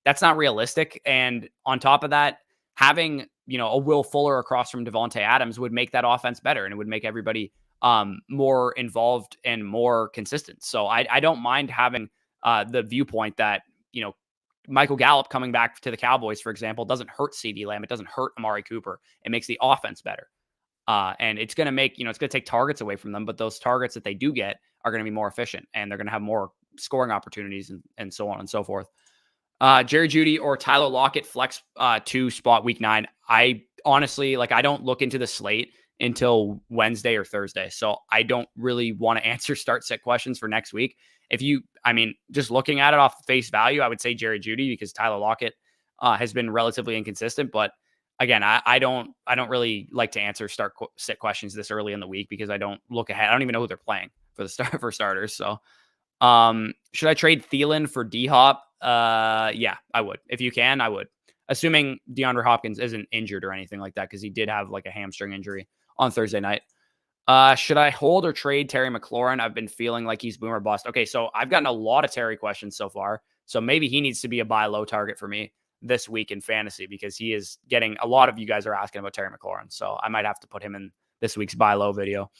that's not realistic. And on top of that, having, a Will Fuller across from Devontae Adams would make that offense better, and it would make everybody more involved and more consistent. So I don't mind having the viewpoint that, Michael Gallup coming back to the Cowboys, for example, doesn't hurt CeeDee Lamb. It doesn't hurt Amari Cooper. It makes the offense better. And it's going to make, it's going to take targets away from them, but those targets that they do get are going to be more efficient and they're going to have more scoring opportunities and so on and so forth. Jerry Jeudy or Tyler Lockett flex 2 spot week 9. I honestly, I don't look into the slate until Wednesday or Thursday. So I don't really want to answer start set questions for next week. Just looking at it off face value, I would say Jerry Jeudy because Tyler Lockett has been relatively inconsistent. But again, I don't really like to answer start sit questions this early in the week because I don't look ahead. I don't even know who they're playing for starters. So should I trade Thielen for D-Hop? Yeah, I would. If you can, I would. Assuming DeAndre Hopkins isn't injured or anything like that because he did have a hamstring injury on Thursday night. Should I hold or trade Terry McLaurin? I've been feeling like he's boomer bust. Okay, so I've gotten a lot of Terry questions so far. So maybe he needs to be a buy low target for me this week in fantasy because he is getting a lot of you guys are asking about Terry McLaurin. So I might have to put him in this week's buy low video.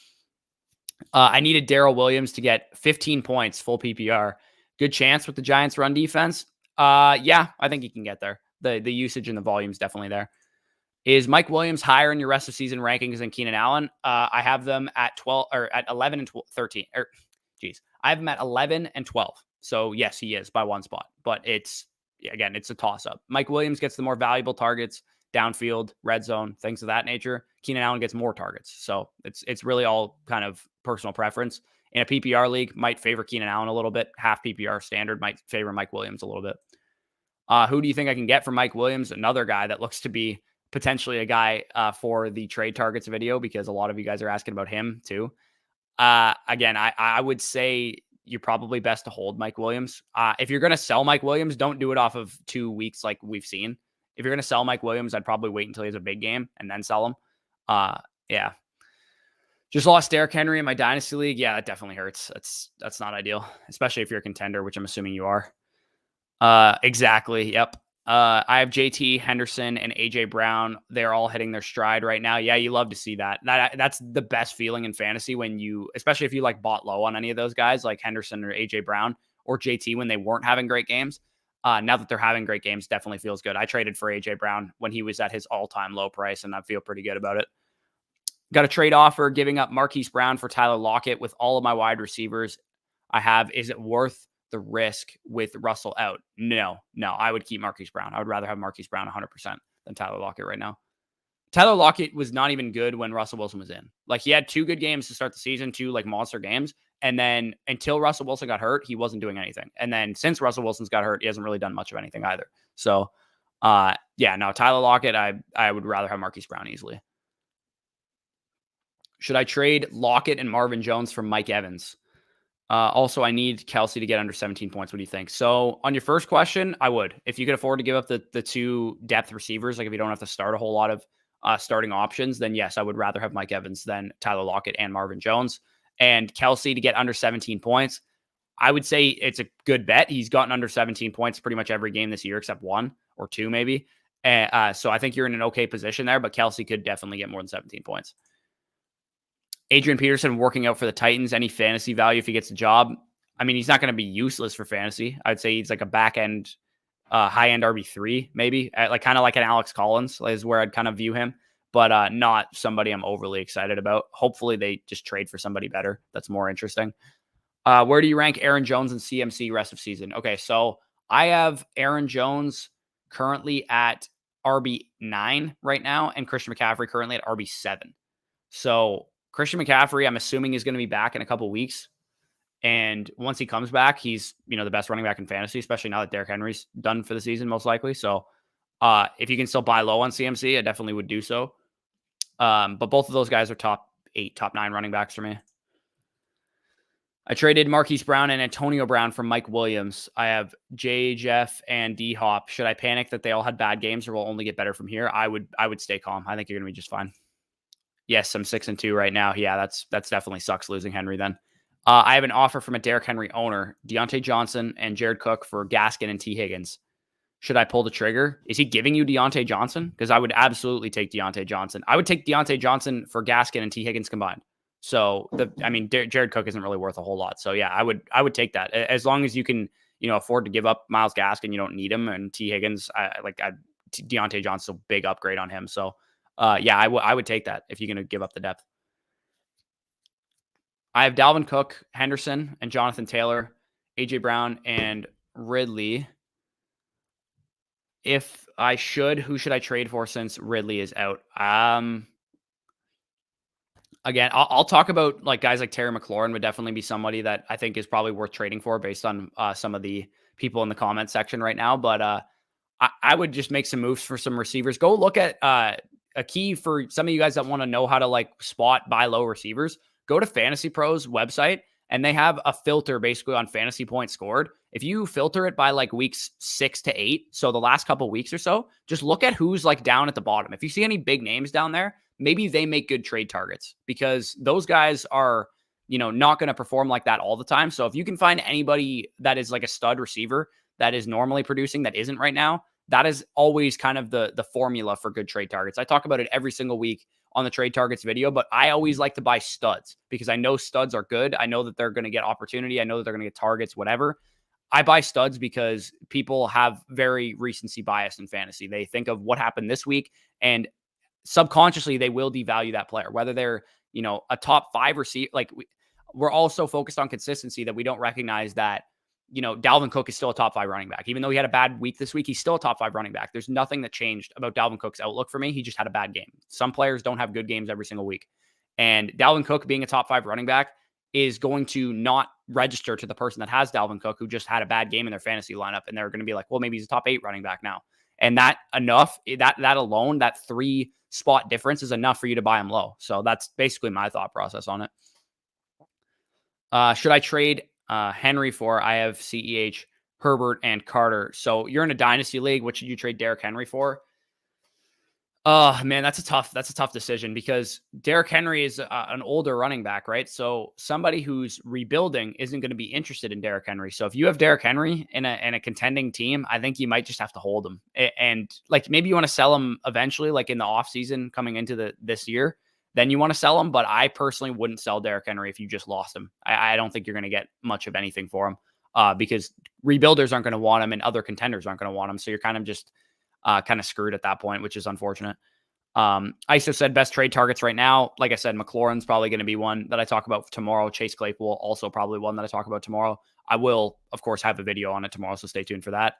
I needed Darrell Williams to get 15 points, full PPR. Good chance with the Giants run defense. Yeah, I think he can get there. The usage and the volume is definitely there. Is Mike Williams higher in your rest of season rankings than Keenan Allen? I have them at 12 or at 11 and 13. I have them at 11 and 12. So yes, he is by one spot, but it's a toss up. Mike Williams gets the more valuable targets, downfield, red zone, things of that nature. Keenan Allen gets more targets. So it's really all kind of personal preference. In a PPR league, might favor Keenan Allen a little bit. Half PPR standard might favor Mike Williams a little bit. Who do you think I can get from Mike Williams? Another guy that looks to be potentially a guy for the trade targets video because a lot of you guys are asking about him too. Again, I would say you're probably best to hold Mike Williams. If you're going to sell Mike Williams, don't do it off of 2 weeks like we've seen. If you're going to sell Mike Williams, I'd probably wait until he has a big game and then sell him. Yeah. Just lost Derrick Henry in my dynasty league. Yeah, that definitely hurts. That's not ideal, especially if you're a contender, which I'm assuming you are. Exactly. Yep. I have JT, Henderson, and AJ Brown. They're all hitting their stride right now. Yeah, you love to see that. That's the best feeling in fantasy when you, especially if you like bought low on any of those guys like Henderson or AJ Brown or JT when they weren't having great games. Now that they're having great games, definitely feels good. I traded for AJ Brown when he was at his all-time low price, and I feel pretty good about it. Got a trade offer, giving up Marquise Brown for Tyler Lockett with all of my wide receivers I have. Is it worth the risk with Russell out? No. I would keep Marquise Brown. I would rather have Marquise Brown 100% than Tyler Lockett right now. Tyler Lockett was not even good when Russell Wilson was in. Like, he had 2 good games to start the season, 2 like monster games. And then until Russell Wilson got hurt, he wasn't doing anything. And then since Russell Wilson's got hurt, he hasn't really done much of anything either. So, Tyler Lockett, I would rather have Marquise Brown easily. Should I trade Lockett and Marvin Jones for Mike Evans? Also, I need Kelsey to get under 17 points. What do you think? So on your first question, I would. If you could afford to give up the 2 depth receivers, like if you don't have to start a whole lot of starting options, then yes, I would rather have Mike Evans than Tyler Lockett and Marvin Jones. And Kelsey to get under 17 points, I would say it's a good bet. He's gotten under 17 points pretty much every game this year except 1 or 2 maybe. So I think you're in an okay position there, but Kelsey could definitely get more than 17 points. Adrian Peterson working out for the Titans. Any fantasy value if he gets a job? I mean, he's not going to be useless for fantasy. I'd say he's like a back end, high end RB3, maybe like kind of like an Alex Collins is where I'd kind of view him, but not somebody I'm overly excited about. Hopefully they just trade for somebody better. That's more interesting. Where do you rank Aaron Jones and CMC rest of season? Okay, so I have Aaron Jones currently at RB9 right now, and Christian McCaffrey currently at RB7. So Christian McCaffrey, I'm assuming, is going to be back in a couple weeks. And once he comes back, he's, the best running back in fantasy, especially now that Derrick Henry's done for the season, most likely. So if you can still buy low on CMC, I definitely would do so. But both of those guys are top 8, top 9 running backs for me. I traded Marquise Brown and Antonio Brown from Mike Williams. I have J, Jeff, and D-Hop. Should I panic that they all had bad games or will only get better from here? I would stay calm. I think you're going to be just fine. Yes, I'm 6-2 right now. Yeah, that's definitely sucks losing Henry then. I have an offer from a Derrick Henry owner, Deontay Johnson and Jared Cook for Gaskin and T. Higgins. Should I pull the trigger? Is he giving you Deontay Johnson? Because I would absolutely take Deontay Johnson. I would take Deontay Johnson for Gaskin and T. Higgins combined. So Jared Cook isn't really worth a whole lot. So yeah, I would take that as long as you can, afford to give up Myles Gaskin. You don't need him, and T. Higgins, Deontay Johnson's a big upgrade on him. So. I would take that if you're going to give up the depth. I have Dalvin Cook, Henderson, and Jonathan Taylor, AJ Brown, and Ridley. If I should, who should I trade for since Ridley is out? Again, I'll talk about like guys like Terry McLaurin would definitely be somebody that I think is probably worth trading for based on some of the people in the comment section right now. But I would just make some moves for some receivers. Go look at a key for some of you guys that want to know how to like spot buy low receivers. Go to Fantasy Pros website and they have a filter basically on fantasy points scored. If you filter it by like weeks 6 to 8, so the last couple weeks or so, just look at who's like down at the bottom. If you see any big names down there, maybe they make good trade targets because those guys are, not going to perform like that all the time. So if you can find anybody that is like a stud receiver that is normally producing that isn't right now, that is always kind of the formula for good trade targets. I talk about it every single week on the trade targets video, but I always like to buy studs because I know studs are good. I know that they're going to get opportunity. I know that they're going to get targets, whatever. I buy studs because people have very recency bias in fantasy. They think of what happened this week and subconsciously they will devalue that player, whether they're, a top 5 receiver. Like we're all so focused on consistency that we don't recognize that Dalvin Cook is still a top 5 running back. Even though he had a bad week this week, he's still a top 5 running back. There's nothing that changed about Dalvin Cook's outlook for me. He just had a bad game. Some players don't have good games every single week. And Dalvin Cook being a top 5 running back is going to not register to the person that has Dalvin Cook who just had a bad game in their fantasy lineup. And they're going to be like, well, maybe he's a top 8 running back now. And that alone, that 3 spot difference is enough for you to buy him low. So that's basically my thought process on it. Should I trade Henry for? I have CEH, Herbert, and Carter. So you're in a dynasty league. What should you trade Derrick Henry for? Oh man, that's a tough decision because Derrick Henry is an older running back, right? So somebody who's rebuilding isn't going to be interested in Derrick Henry. So if you have Derrick Henry in a contending team, I think you might just have to hold him. And like maybe you want to sell him eventually, like in the offseason coming into this year, then you want to sell him. But I personally wouldn't sell Derrick Henry if you just lost him. I don't think you're going to get much of anything for him because rebuilders aren't going to want him and other contenders aren't going to want him. So you're kind of just kind of screwed at that point, which is unfortunate. ISO said best trade targets right now. Like I said, McLaurin's probably going to be one that I talk about tomorrow. Chase Claypool also probably one that I talk about tomorrow. I will, of course, have a video on it tomorrow, so stay tuned for that.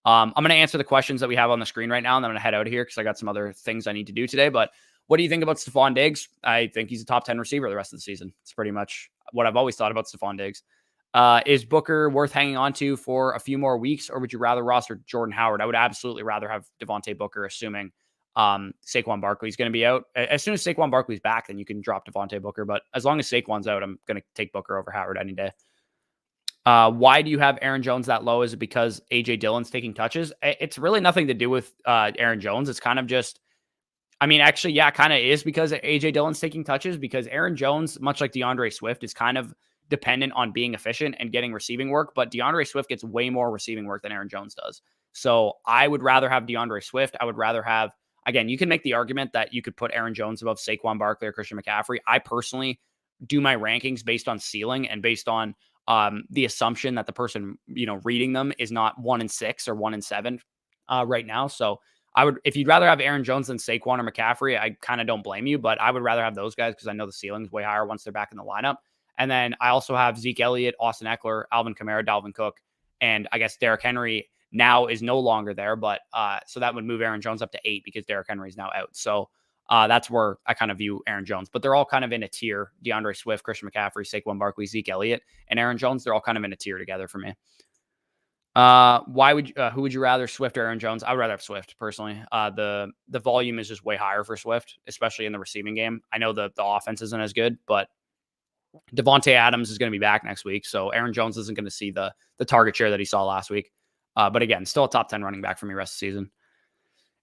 I'm going to answer the questions that we have on the screen right now, and then I'm going to head out of here because I got some other things I need to do today. But what do you think about Stephon Diggs? I think he's a top 10 receiver the rest of the season. It's pretty much what I've always thought about Stephon Diggs. Is Booker worth hanging on to for a few more weeks, or would you rather roster Jordan Howard? I would absolutely rather have Devontae Booker, assuming Saquon Barkley's going to be out. As soon as Saquon Barkley's back, then you can drop Devontae Booker. But as long as Saquon's out, I'm going to take Booker over Howard any day. Why do you have Aaron Jones that low? Is it because AJ Dillon's taking touches? It's really nothing to do with Aaron Jones. It's kind of just, I mean, actually, yeah, kind of is because AJ Dillon's taking touches because Aaron Jones, much like DeAndre Swift, is kind of dependent on being efficient and getting receiving work. But DeAndre Swift gets way more receiving work than Aaron Jones does. So I would rather have DeAndre Swift. I would rather have, again, you can make the argument that you could put Aaron Jones above Saquon Barkley or Christian McCaffrey. I personally do my rankings based on ceiling and based on the assumption that the person, reading them is not 1-6 or 1-7 right now. So I would, if you'd rather have Aaron Jones than Saquon or McCaffrey, I kind of don't blame you, but I would rather have those guys because I know the ceiling's way higher once they're back in the lineup. And then I also have Zeke Elliott, Austin Eckler, Alvin Kamara, Dalvin Cook, and I guess Derrick Henry now is no longer there, but so that would move Aaron Jones up to 8 because Derrick Henry is now out. So that's where I kind of view Aaron Jones, but they're all kind of in a tier. DeAndre Swift, Christian McCaffrey, Saquon Barkley, Zeke Elliott, and Aaron Jones. They're all kind of in a tier together for me. Who would you rather, Swift or Aaron Jones? I would rather have Swift personally. The volume is just way higher for Swift, especially in the receiving game. I know the offense isn't as good, but Devontae Adams is going to be back next week. So Aaron Jones isn't going to see the target share that he saw last week. But again, still a top 10 running back for me rest of the season.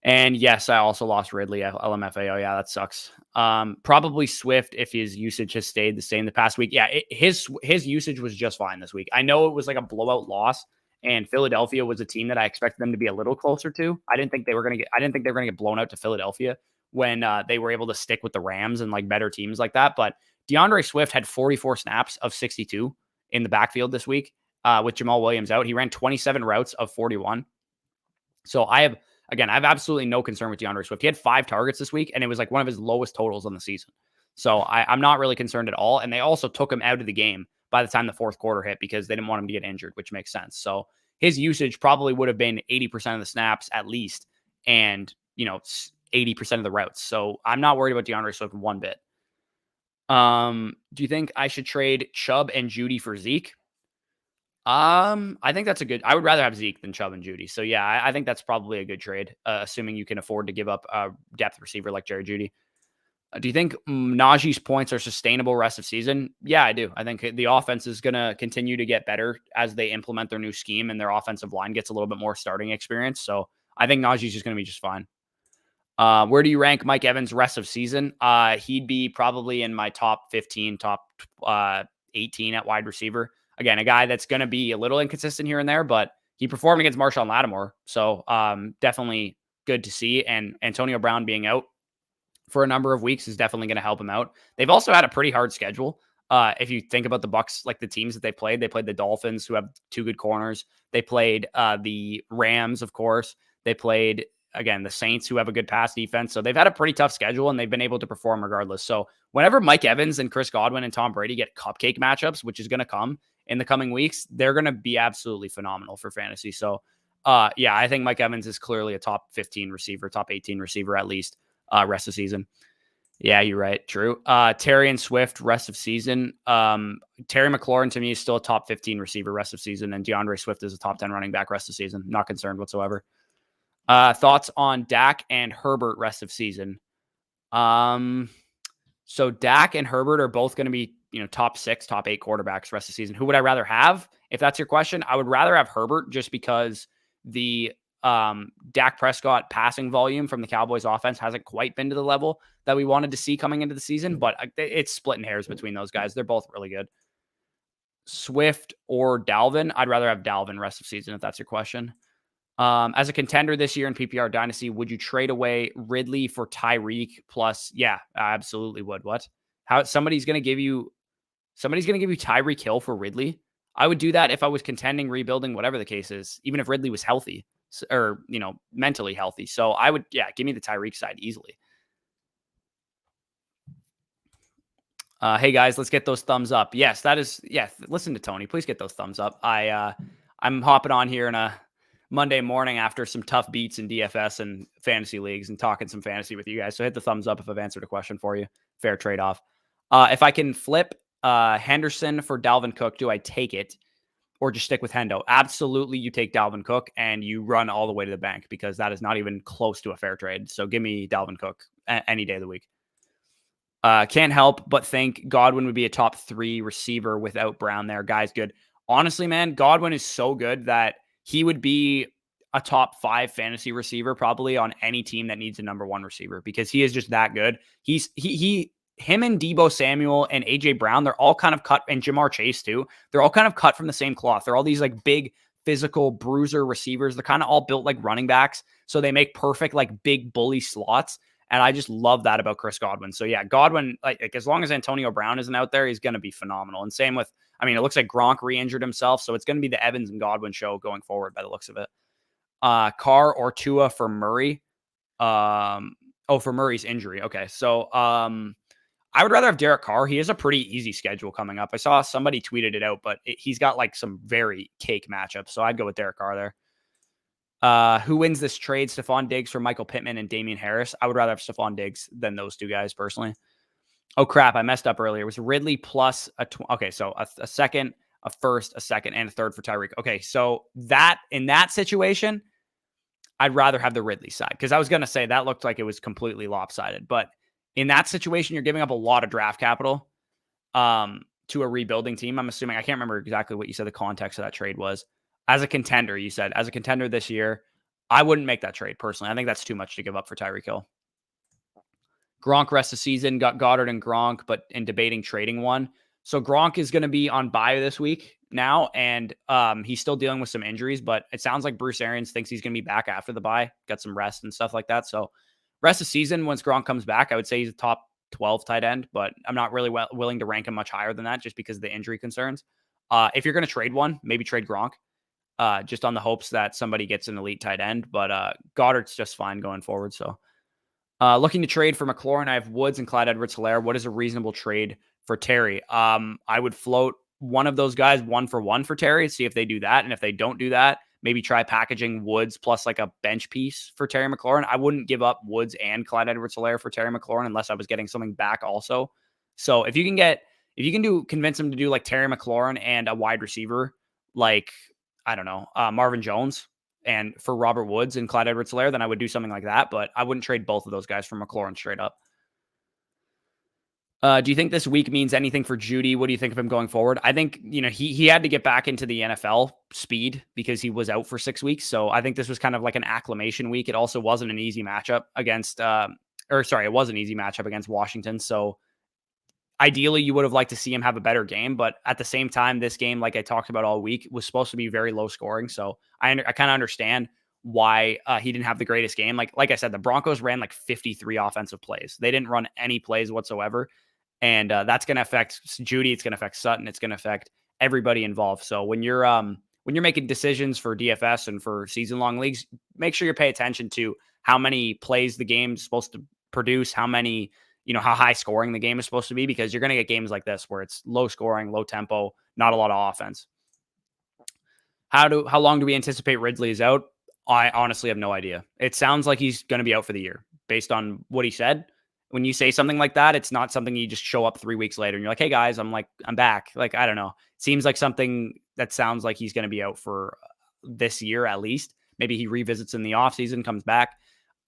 And yes, I also lost Ridley LMFA. Oh yeah, that sucks. Probably Swift if his usage has stayed the same the past week. Yeah, his usage was just fine this week. I know it was like a blowout loss, and Philadelphia was a team that I expected them to be a little closer to. I didn't think they were going to get blown out to Philadelphia when they were able to stick with the Rams and like better teams like that. But DeAndre Swift had 44 snaps of 62 in the backfield this week with Jamal Williams out. He ran 27 routes of 41. So I have absolutely no concern with DeAndre Swift. He had 5 targets this week, and it was like one of his lowest totals on the season. So I'm not really concerned at all. And they also took him out of the game by the time the fourth quarter hit because they didn't want him to get injured, which makes sense. So his usage probably would have been 80% of the snaps at least, and 80% of the routes. So I'm not worried about DeAndre Swift one bit. Do you think I should trade Chubb and Judy for Zeke? I think that's I would rather have Zeke than Chubb and Judy. So yeah, I think that's probably a good trade, assuming you can afford to give up a depth receiver like Jerry Judy. Do you think Najee's points are sustainable rest of season? Yeah, I do. I think the offense is going to continue to get better as they implement their new scheme and their offensive line gets a little bit more starting experience. So I think Najee's just going to be just fine. Where do you rank Mike Evans rest of season? He'd be probably in my top 15, top 18 at wide receiver. Again, a guy that's going to be a little inconsistent here and there, but he performed against Marshawn Lattimore. So definitely good to see. And Antonio Brown being out for a number of weeks is definitely going to help him out. They've also had a pretty hard schedule. If you think about the Bucs, like the teams that they played the Dolphins, who have 2 good corners. They played the Rams, of course. They played, again, the Saints, who have a good pass defense. So they've had a pretty tough schedule, and they've been able to perform regardless. So whenever Mike Evans and Chris Godwin and Tom Brady get cupcake matchups, which is going to come in the coming weeks, they're going to be absolutely phenomenal for fantasy. So yeah, I think Mike Evans is clearly a top 15 receiver, top 18 receiver at least rest of season. Yeah, you're right. True. Terry and Swift rest of season. Terry McLaurin to me is still a top 15 receiver rest of season, and DeAndre Swift is a top 10 running back rest of season. Not concerned whatsoever. Thoughts on Dak and Herbert rest of season? So Dak and Herbert are both going to be, top 6, top 8 quarterbacks rest of the season. Who would I rather have? If that's your question, I would rather have Herbert just because the Dak Prescott passing volume from the Cowboys offense hasn't quite been to the level that we wanted to see coming into the season, but it's splitting hairs between those guys. They're both really good. Swift or Dalvin? I'd rather have Dalvin rest of season if that's your question. As a contender this year in PPR Dynasty, would you trade away Ridley for Tyreek plus? Yeah, I absolutely would. What? How somebody's going to give you Tyreek Hill for Ridley? I would do that if I was contending, rebuilding, whatever the case is, even if Ridley was healthy or, mentally healthy. So I would, give me the Tyreek side easily. Hey guys, let's get those thumbs up. Yes, that is, listen to Tony. Please get those thumbs up. I'm hopping on here in a Monday morning after some tough beats in DFS and fantasy leagues and talking some fantasy with you guys. So hit the thumbs up if I've answered a question for you. Fair trade-off. If I can flip Henderson for Dalvin Cook, do I take it or just stick with Hendo? Absolutely, you take Dalvin Cook and you run all the way to the bank because that is not even close to a fair trade. So give me Dalvin Cook any day of the week. Can't help but think Godwin would be a top 3 receiver without Brown there. Guy's good. Honestly, man, Godwin is so good that he would be a top 5 fantasy receiver probably on any team that needs a number 1 receiver because he is just that good. Him and Deebo Samuel and AJ Brown, they're all kind of cut, and Jamar Chase too. They're all kind of cut from the same cloth. They're all these like big physical bruiser receivers. They're kind of all built like running backs. So they make perfect like big bully slots. And I just love that about Chris Godwin. So yeah, Godwin, like as long as Antonio Brown isn't out there, he's going to be phenomenal. And same with, it looks like Gronk re-injured himself. So it's going to be the Evans and Godwin show going forward by the looks of it. Carr or Tua for Murray. For Murray's injury. Okay. So, I would rather have Derek Carr. He has a pretty easy schedule coming up. I saw somebody tweeted it out, but he's got like some very cake matchups. So I'd go with Derek Carr there. Who wins this trade? Stephon Diggs for Michael Pittman and Damian Harris. I would rather have Stephon Diggs than those two guys personally. Oh crap. I messed up earlier. It was Ridley plus so a second, a first, a second, and a third for Tyreek. Okay. So in that situation, I'd rather have the Ridley side because I was going to say that looked like it was completely lopsided, but in that situation, you're giving up a lot of draft capital to a rebuilding team. I'm assuming, I can't remember exactly what you said the context of that trade was. As a contender, you said, as a contender this year, I wouldn't make that trade personally. I think that's too much to give up for Tyreek Hill. Gronk rest of season, got Goddard and Gronk, but in debating trading one. So Gronk is going to be on bye this week now, and he's still dealing with some injuries, but it sounds like Bruce Arians thinks he's going to be back after the bye, got some rest and stuff like that. So rest of season, once Gronk comes back, I would say he's a top 12 tight end, but I'm not really willing to rank him much higher than that just because of the injury concerns. If you're going to trade one, maybe trade Gronk just on the hopes that somebody gets an elite tight end, but Goddard's just fine going forward. So looking to trade for McLaurin, I have Woods and Clyde Edwards-Helaire. What is a reasonable trade for Terry? I would float one of those guys 1-for-1 for Terry, see if they do that. And if they don't do that, maybe try packaging Woods plus like a bench piece for Terry McLaurin. I wouldn't give up Woods and Clyde Edwards-Helaire for Terry McLaurin unless I was getting something back also. So if you can convince him to do like Terry McLaurin and a wide receiver, like, I don't know, Marvin Jones and for Robert Woods and Clyde Edwards-Helaire, then I would do something like that. But I wouldn't trade both of those guys for McLaurin straight up. Do you think this week means anything for Judy? What do you think of him going forward? I think, he had to get back into the NFL speed because he was out for 6 weeks. So I think this was kind of like an acclimation week. It also wasn't an easy matchup against, it was an easy matchup against Washington. So ideally you would have liked to see him have a better game, but at the same time, this game, like I talked about all week, was supposed to be very low scoring. So I kind of understand why he didn't have the greatest game. Like I said, the Broncos ran like 53 offensive plays. They didn't run any plays whatsoever. And that's going to affect Judy. It's going to affect Sutton. It's going to affect everybody involved. So when you're making decisions for DFS and for season-long leagues, make sure you pay attention to how many plays the game's supposed to produce, how high scoring the game is supposed to be, because you're going to get games like this where it's low scoring, low tempo, not a lot of offense. How long do we anticipate Ridley is out? I honestly have no idea. It sounds like he's going to be out for the year based on what he said. When you say something like that, it's not something you just show up 3 weeks later and you're like, hey guys, I'm back. Like, I don't know. It seems like something that sounds like he's going to be out for this year at least. Maybe he revisits in the offseason, comes back.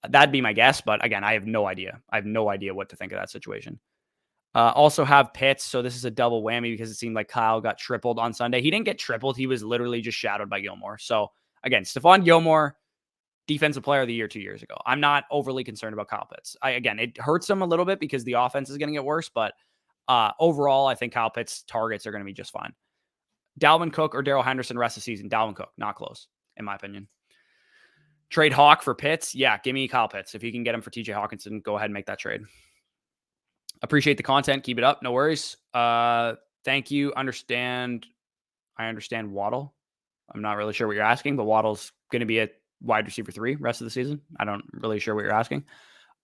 That'd be my guess. But again, I have no idea. I have no idea what to think of that situation. Also have Pitts. So this is a double whammy because it seemed like Kyle got tripled on Sunday. He didn't get tripled. He was literally just shadowed by Gilmore. So again, Stephon Gilmore, defensive player of the year 2 years ago. I'm not overly concerned about Kyle Pitts. Again, it hurts him a little bit because the offense is going to get worse, but overall, I think Kyle Pitts' targets are going to be just fine. Dalvin Cook or Darrell Henderson rest of the season. Dalvin Cook, not close, in my opinion. Trade Hawk for Pitts. Yeah, give me Kyle Pitts. If you can get him for TJ Hawkinson, go ahead and make that trade. Appreciate the content. Keep it up. No worries. Thank you. I understand Waddle. I'm not really sure what you're asking, but Waddle's going to be a wide receiver 3 rest of the season. I don't really sure what you're asking.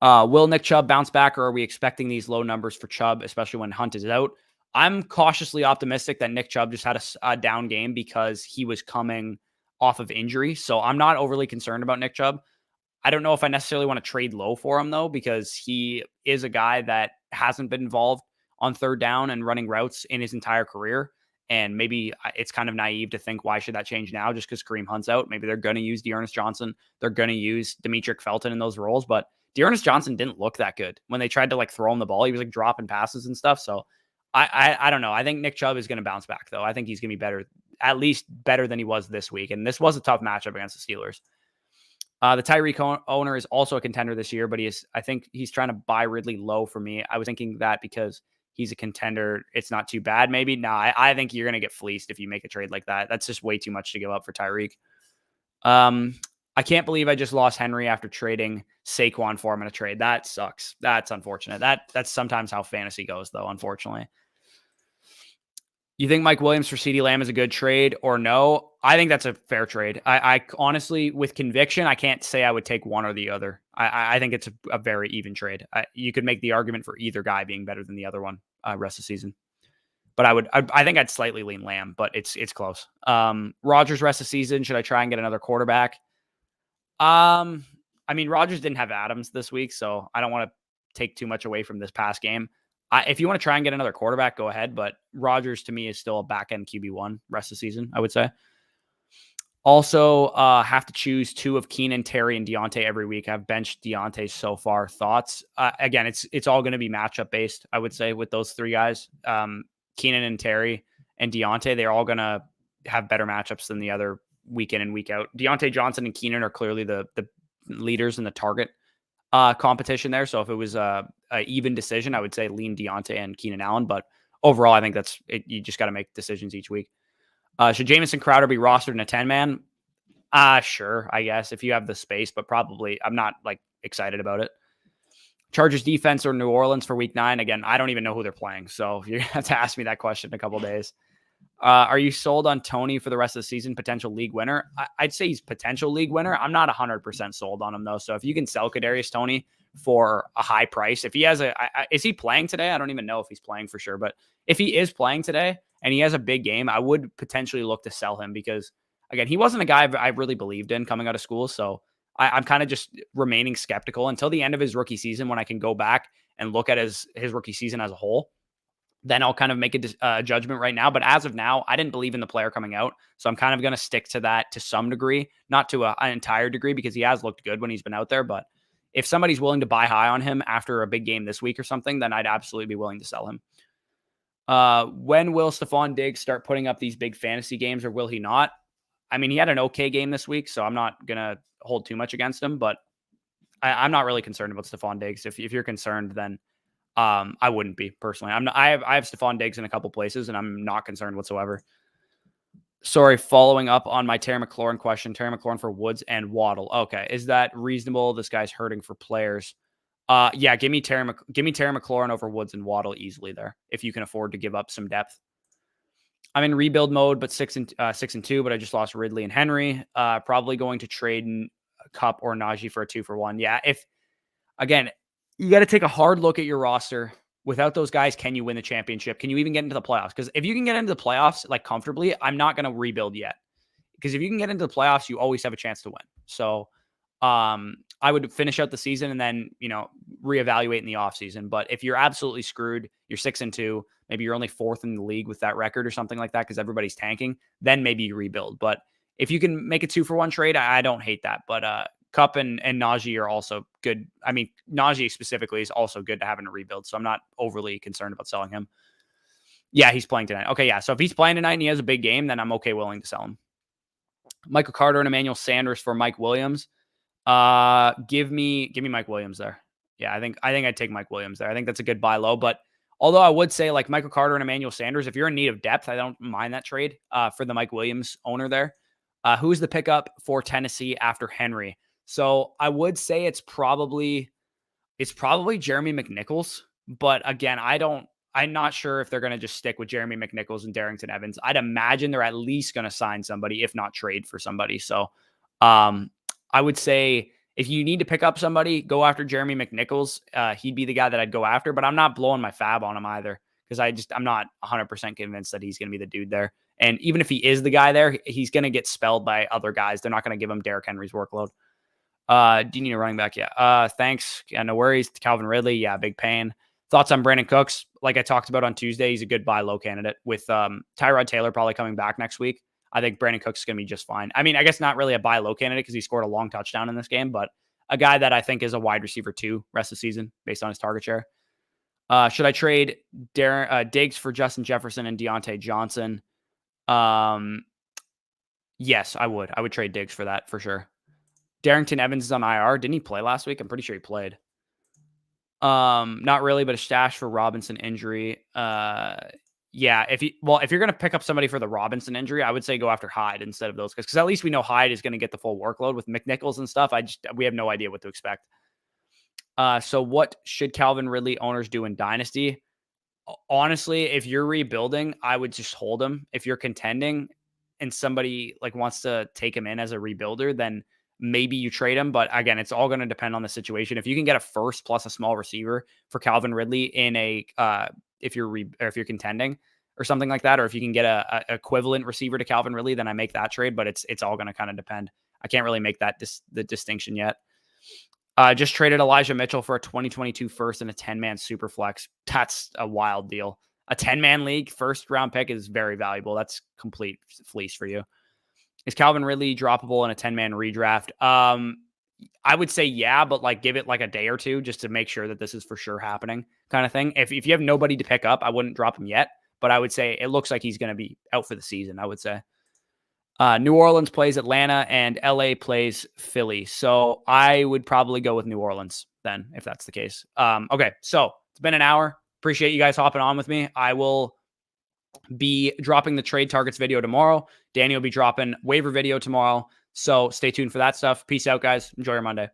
Will Nick Chubb bounce back, or are we expecting these low numbers for Chubb, especially when Hunt is out? I'm cautiously optimistic that Nick Chubb just had a down game because he was coming off of injury. So I'm not overly concerned about Nick Chubb. I don't know if I necessarily want to trade low for him, though, because he is a guy that hasn't been involved on third down and running routes in his entire career. And maybe it's kind of naive to think, why should that change now just because Kareem Hunt's out? Maybe they're going to use Dearness Johnson. They're going to use Demetric Felton in those roles. But Dearness Johnson didn't look that good when they tried to like throw him the ball. He was like dropping passes and stuff. So I don't know. I think Nick Chubb is going to bounce back, though. I think he's going to be better, at least better than he was this week. And this was a tough matchup against the Steelers. The Tyreek owner is also a contender this year, but I think he's trying to buy Ridley low for me. I was thinking that because he's a contender, it's not too bad. Maybe. No, I think you're going to get fleeced if you make a trade like that. That's just way too much to give up for Tyreek. I can't believe I just lost Henry after trading Saquon for him in a trade. That sucks. That's unfortunate. That's sometimes how fantasy goes, though, unfortunately. You think Mike Williams for CeeDee Lamb is a good trade or no? I think that's a fair trade. I honestly, with conviction, I can't say I would take one or the other. I think it's a very even trade. You could make the argument for either guy being better than the other one rest of the season. But I think I'd slightly lean Lamb, but it's close. Rodgers rest of the season. Should I try and get another quarterback? I mean, Rodgers didn't have Adams this week, so I don't want to take too much away from this past game. If you want to try and get another quarterback, go ahead. But Rodgers, to me, is still a back-end QB1 rest of the season, I would say. Also, have to choose 2 of Keenan, Terry, and Deontay every week. I've benched Deontay so far. Thoughts? Again, it's all going to be matchup-based, I would say, with those 3 guys. Keenan and Terry and Deontay, they're all going to have better matchups than the other week in and week out. Deontay Johnson and Keenan are clearly the leaders in the target competition there. So if it was a even decision, I would say lean Deontay and Keenan Allen. But overall, I think that's it. You just got to make decisions each week. Should Jamison Crowder be rostered in a 10-man? Sure, I guess, if you have the space, but probably I'm not like excited about it. Chargers defense or New Orleans for week 9? Again, I don't even know who they're playing. So you're going to have to ask me that question in a couple of days. Are you sold on Tony for the rest of the season? Potential league winner? I'd say he's potential league winner. I'm not 100% sold on him, though. So if you can sell Kadarius Toney for a high price, if he has is he playing today? I don't even know if he's playing for sure. But if he is playing today and he has a big game, I would potentially look to sell him because, again, he wasn't a guy I really believed in coming out of school. So I'm kind of just remaining skeptical until the end of his rookie season when I can go back and look at his rookie season as a whole. Then I'll kind of make a judgment right now. But as of now, I didn't believe in the player coming out. So I'm kind of going to stick to that to some degree, not to an entire degree because he has looked good when he's been out there. But if somebody's willing to buy high on him after a big game this week or something, then I'd absolutely be willing to sell him. When will Stephon Diggs start putting up these big fantasy games or will he not? I mean, he had an okay game this week, so I'm not going to hold too much against him. But I'm not really concerned about Stephon Diggs. If you're concerned, then I wouldn't be personally. I have Stephon Diggs in a couple places and I'm not concerned whatsoever. Sorry, following up on my Terry McLaurin question, Terry McLaurin for Woods and Waddle. Okay. Is that reasonable? This guy's hurting for players. Yeah, give me Terry McLaurin over Woods and Waddle easily there. If you can afford to give up some depth. I'm in rebuild mode, but 6-2, but I just lost Ridley and Henry. Probably going to trade Cup or Najee for a 2-for-1. Yeah. Again, you got to take a hard look at your roster. Without those guys, can you win the championship? Can you even get into the playoffs? Because if you can get into the playoffs like comfortably, I'm not going to rebuild yet. Because if you can get into the playoffs, you always have a chance to win. So I would finish out the season and then, reevaluate in the offseason. But if you're absolutely screwed, you're 6-2, maybe you're only 4th in the league with that record or something like that because everybody's tanking, then maybe you rebuild. But if you can make a 2-for-1 trade, I don't hate that. But Cup and Najee are also good. I mean, Najee specifically is also good to have in a rebuild, so I'm not overly concerned about selling him. Yeah, he's playing tonight. Okay, yeah, so if he's playing tonight and he has a big game, then I'm okay willing to sell him. Michael Carter and Emmanuel Sanders for Mike Williams. Give me Mike Williams there. Yeah, I think I'd take Mike Williams there. I think that's a good buy low. But although I would say like Michael Carter and Emmanuel Sanders, if you're in need of depth, I don't mind that trade for the Mike Williams owner there. Who's the pickup for Tennessee after Henry? So I would say it's probably Jeremy McNichols. But again, I'm not sure if they're going to just stick with Jeremy McNichols and Darrington Evans. I'd imagine they're at least going to sign somebody, if not trade for somebody. So I would say if you need to pick up somebody, go after Jeremy McNichols. He'd be the guy that I'd go after, but I'm not blowing my fab on him either because I'm not 100% convinced that he's going to be the dude there. And even if he is the guy there, he's going to get spelled by other guys. They're not going to give him Derrick Henry's workload. Do you need a running back? Yeah. Thanks. Yeah, no worries. Calvin Ridley. Yeah, big pain. Thoughts on Brandon Cooks? Like I talked about on Tuesday, he's a good buy low candidate with Tyrod Taylor probably coming back next week. I think Brandon Cooks is going to be just fine. I mean, I guess not really a buy low candidate because he scored a long touchdown in this game, but a guy that I think is a wide receiver too rest of the season based on his target share. Should I trade Diggs for Justin Jefferson and Deontay Johnson? Yes, I would. I would trade Diggs for that for sure. Darrington Evans is on IR. Didn't he play last week? I'm pretty sure he played. Not really, but a stash for Robinson injury. Yeah, if you're going to pick up somebody for the Robinson injury, I would say go after Hyde instead of those guys because at least we know Hyde is going to get the full workload with McNichols and stuff. We have no idea what to expect. So what should Calvin Ridley owners do in Dynasty? Honestly, if you're rebuilding, I would just hold him. If you're contending and somebody like wants to take him in as a rebuilder, then maybe you trade him. But again, it's all going to depend on the situation. If you can get a first plus a small receiver for Calvin Ridley in a if you're contending or something like that, or if you can get a equivalent receiver to Calvin Ridley, then I make that trade. But it's all going to kind of depend. I can't really make that the distinction yet. Just traded Elijah Mitchell for a 2022 first and a 10-man super flex. That's a wild deal. A 10-man league first round pick is very valuable. That's complete fleece for you. Is Calvin Ridley droppable in a 10-man redraft? I would say yeah, but like give it like a day or two just to make sure that this is for sure happening kind of thing. If you have nobody to pick up, I wouldn't drop him yet, but I would say it looks like he's going to be out for the season, I would say. New Orleans plays Atlanta and LA plays Philly. So I would probably go with New Orleans then, if that's the case. Okay, so it's been an hour. Appreciate you guys hopping on with me. I will be dropping the trade targets video tomorrow. Danny will be dropping waiver video tomorrow. So stay tuned for that stuff. Peace out, guys. Enjoy your Monday.